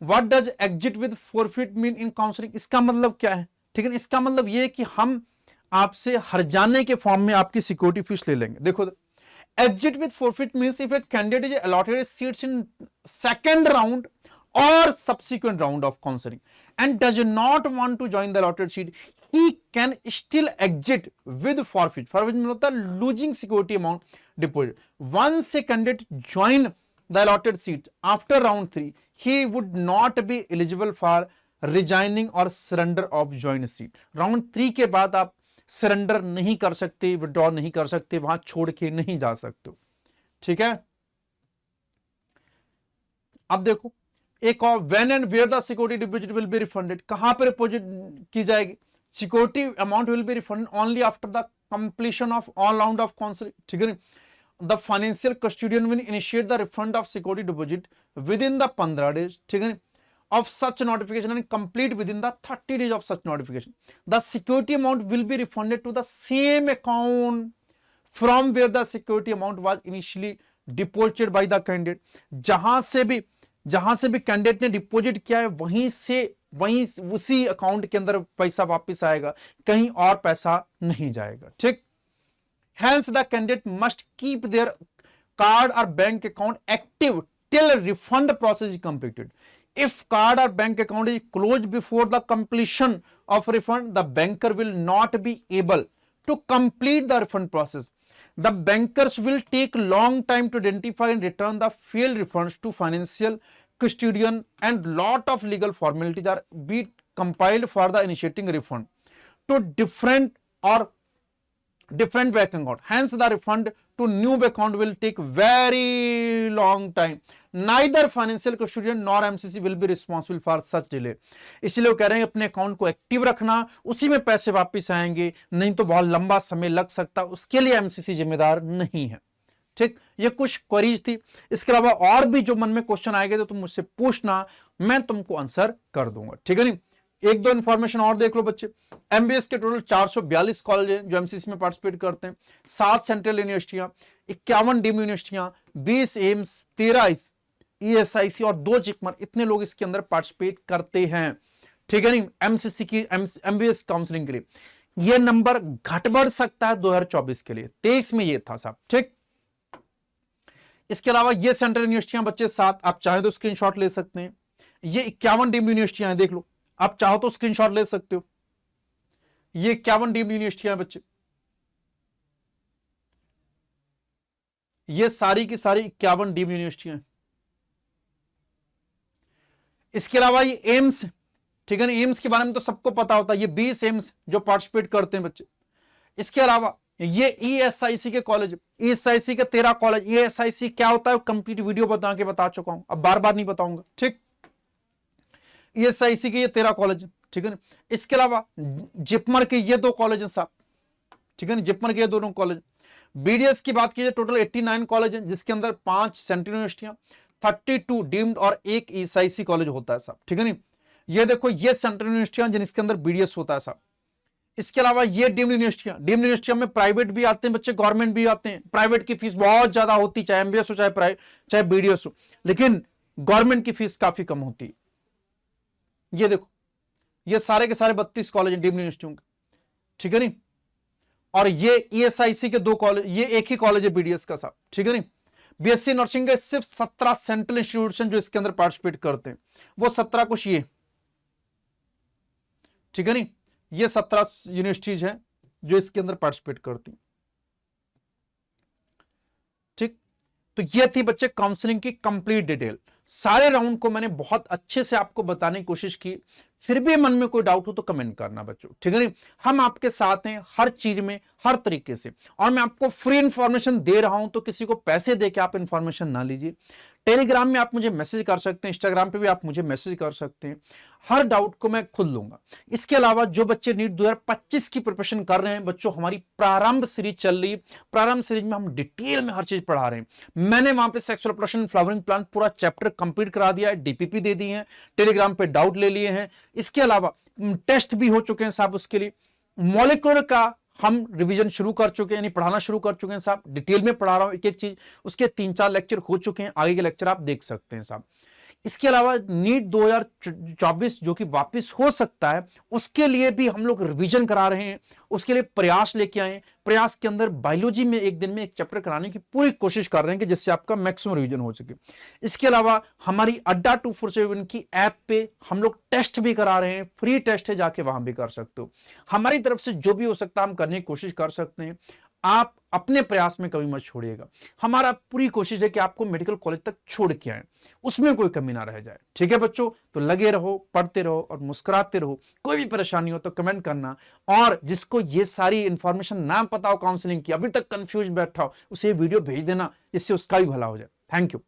What does exit with forfeit mean in counselling, इसका मतलब क्या है, ठीक है। इसका मतलब यह है कि हम आपसे हर जाने के फॉर्म में आपकी सिक्योरिटी फीस ले लेंगे। देखो, exit with forfeit means if a candidate is allotted seats in second round or subsequent round of counselling and does not want to join the allotted seat, he can still exit with forfeit. Forfeit मतलब होता है losing security amount deposit. Once a candidate join the allotted seat after round 3, he would not be eligible for resigning or surrender of joint seat. Round 3 के बाद आप surrender नहीं कर सकते, withdraw नहीं कर सकते, वहां छोड़ के नहीं जा सकते, ठीक है। अब देखो एक और, when and where the security deposit will be refunded, कहां पर डिपॉजिट की जाएगी, security amount will be refunded only after the completion of all round of counselling, ठीक है। The financial custodian will initiate the refund of security deposit within the 15 days, ठीक है, of such notification and complete within the 30 days of such notification. The security amount will be refunded to the same account from where the security amount was initially deposited by the candidate. जहां से भी candidate ने deposit किया है वहीं उसी account के अंदर पैसा वापस आएगा, कहीं और पैसा नहीं जाएगा, ठीक। Hence, the candidate must keep their card or bank account active till refund process is completed. If card or bank account is closed before the completion of refund, the banker will not be able to complete the refund process. The bankers will take long time to identify and return the failed refunds to financial custodian, and lot of legal formalities are be compiled for the initiating refund to different or different bank account. Hence, the refund to new bank account will take very long time. Neither financial custodian nor MCC will be responsible for such delay. इसलिए वो कह रहे हैं अपने account को active रखना, उसी में पैसे वापस आएंगे, नहीं तो बहुत लंबा समय लग सकता, उसके लिए MCC जिम्मेदार नहीं है। ठीक, ये कुछ क्वेरीज थी। इसके अलावा और भी जो मन में क्वेश्चन आएंगे तो तुम मुझसे पूछना, मैं तुमको आंसर कर दूंगा। ठीक है नहीं, एक दो इंफॉर्मेशन और देख लो बच्चे। एमबीएस के टोटल 442 कॉलेज हैं जो एमसीसी में पार्टिसिपेट करते हैं, 7 सेंट्रल यूनिवर्सिटियां, 51 डीम्ड यूनिवर्सिटियां, 20 एम्स, 13 ईएसआईसी और 2 जिपमर, इतने लोग इसके अंदर पार्टिसिपेट करते हैं। ठीक है नहीं, एमसीसी की एमबीएस काउंसलिंग के लिए यह नंबर घट बढ़ सकता है 2024 के लिए, 23 में ये था साहब। ठीक, इसके अलावा ये सेंट्रल यूनिवर्सिटियां बच्चे 7, आप चाहे तो स्क्रीनशॉट ले सकते हैं। ये 51 डीम्ड यूनिवर्सिटियां हैं, देख लो, आप चाहो तो स्क्रीनशॉट ले सकते हो। ये 51 डीम्ड यूनिवर्सिटियां हैं बच्चे, ये सारी की सारी 51 डीम्ड यूनिवर्सिटियां हैं। इसके अलावा ये एम्स, ठीक है ना, एम्स के बारे में तो सबको पता होता है, ये 20 एम्स जो पार्टिसिपेट करते हैं बच्चे। इसके अलावा ये ईएसआईसी के कॉलेज, ईएसआईसी के 13 कॉलेज। ईएसआईसी क्या होता है कंप्लीट वीडियो बता चुका हूं, अब बार बार नहीं बताऊंगा। ठीक, ईएसआईसी के ये 13 कॉलेज, ठीक है ना। इसके अलावा जिपमर के ये 2 कॉलेज हैं साहब, ठीक है ना, जिपमर के ये दोनों कॉलेज। बीडीएस की बात कीजिए टोटल 89 कॉलेज हैं, जिसके अंदर 5 सेंट्रल यूनिवर्सिटियां, 32 डीम्ड और 1 ईएसआईसी कॉलेज होता है साहब। ठीक है नहीं, ये देखो ये सेंट्रल यूनिवर्सिटियां जिनके अंदर बीडीएस होता है साहब। इसके अलावा ये डीम्ड यूनिवर्सिटियां में प्राइवेट भी आते हैं बच्चे, गवर्नमेंट भी आते हैं। प्राइवेट की फीस बहुत ज्यादा होती है, चाहे एमबीएस हो चाहे बीडीएस हो, लेकिन गवर्नमेंट की फीस काफी कम होती है। ये देखो, ये सारे के सारे 32 कॉलेज हैं डीम्ड यूनिवर्सिटियों के, ठीक है नहीं। और ये ईएसआईसी के 2 कॉलेज, ये एक ही कॉलेज है बीडीएस का साहब, ठीक है नहीं। बीएससी नर्सिंग के सिर्फ 17 सेंट्रल इंस्टीट्यूशन जो इसके अंदर पार्टिसिपेट करते हैं, वो 17 कुछ ये, ठीक है नहीं, ये 17 यूनिवर्सिटीज हैं जो इसके अंदर पार्टिसिपेट करती हैं। ठीक, तो ये थी बच्चे काउंसलिंग की कंप्लीट डिटेल। सारे राउंड को मैंने बहुत अच्छे से आपको बताने की कोशिश की, फिर भी मन में कोई डाउट हो तो कमेंट करना बच्चों, ठीक है नहीं। हम आपके साथ हैं हर चीज में, हर तरीके से, और मैं आपको फ्री इंफॉर्मेशन दे रहा हूं, तो किसी को पैसे दे के आप इंफॉर्मेशन ना लीजिए। टेलीग्राम में आप मुझे मैसेज कर सकते हैं, इंस्टाग्राम पे भी आप मुझे मैसेज कर सकते हैं, हर डाउट को मैं खुद लूंगा। इसके अलावा जो बच्चे नीट 2025 की प्रिपरेशन कर रहे हैं बच्चों, हमारी प्रारंभ सीरीज चल रही है। प्रारंभ सीरीज में हम डिटेल में हर चीज पढ़ा रहे हैं। मैंने वहां पे सेक्सुअल रिप्रोडक्शन, फ्लावरिंग प्लांट पूरा चैप्टर कंप्लीट करा दिया है, डीपीपी दे दी है, टेलीग्राम पे डाउट ले लिए हैं। इसके अलावा टेस्ट भी हो चुके हैं साहब, उसके लिए मॉलिक्यूलर का हम रिवीजन शुरू कर चुके हैं, यानी पढ़ाना शुरू कर चुके हैं साहब। डिटेल में पढ़ा रहा हूं एक एक चीज, उसके 3-4 लेक्चर हो चुके हैं, आगे के लेक्चर आप देख सकते हैं साहब। इसके अलावा नीट 2024 जो कि वापस हो सकता है, उसके लिए भी हम लोग रिवीजन करा रहे हैं, उसके लिए प्रयास लेके आए। प्रयास के अंदर बायोलॉजी में एक दिन में एक चैप्टर कराने की पूरी कोशिश कर रहे हैं कि जिससे आपका मैक्सिमम रिवीजन हो सके। इसके अलावा हमारी अड्डा 247 की ऐप पे हम लोग टेस्ट भी करा रहे हैं, फ्री टेस्ट है, जाके वहां भी कर सकते हो। हमारी तरफ से जो भी हो सकता है हम करने की कोशिश कर सकते हैं। आप अपने प्रयास में कभी मत छोड़िएगा। हमारा पूरी कोशिश है कि आपको मेडिकल कॉलेज तक छोड़ के आए, उसमें कोई कमी ना रह जाए। ठीक है बच्चों, तो लगे रहो, पढ़ते रहो और मुस्कुराते रहो। कोई भी परेशानी हो तो कमेंट करना, और जिसको ये सारी इंफॉर्मेशन ना पता हो काउंसलिंग की, अभी तक कंफ्यूज बैठा हो, उसे वीडियो भेज देना, जिससे उसका भी भला हो जाए। Thank you.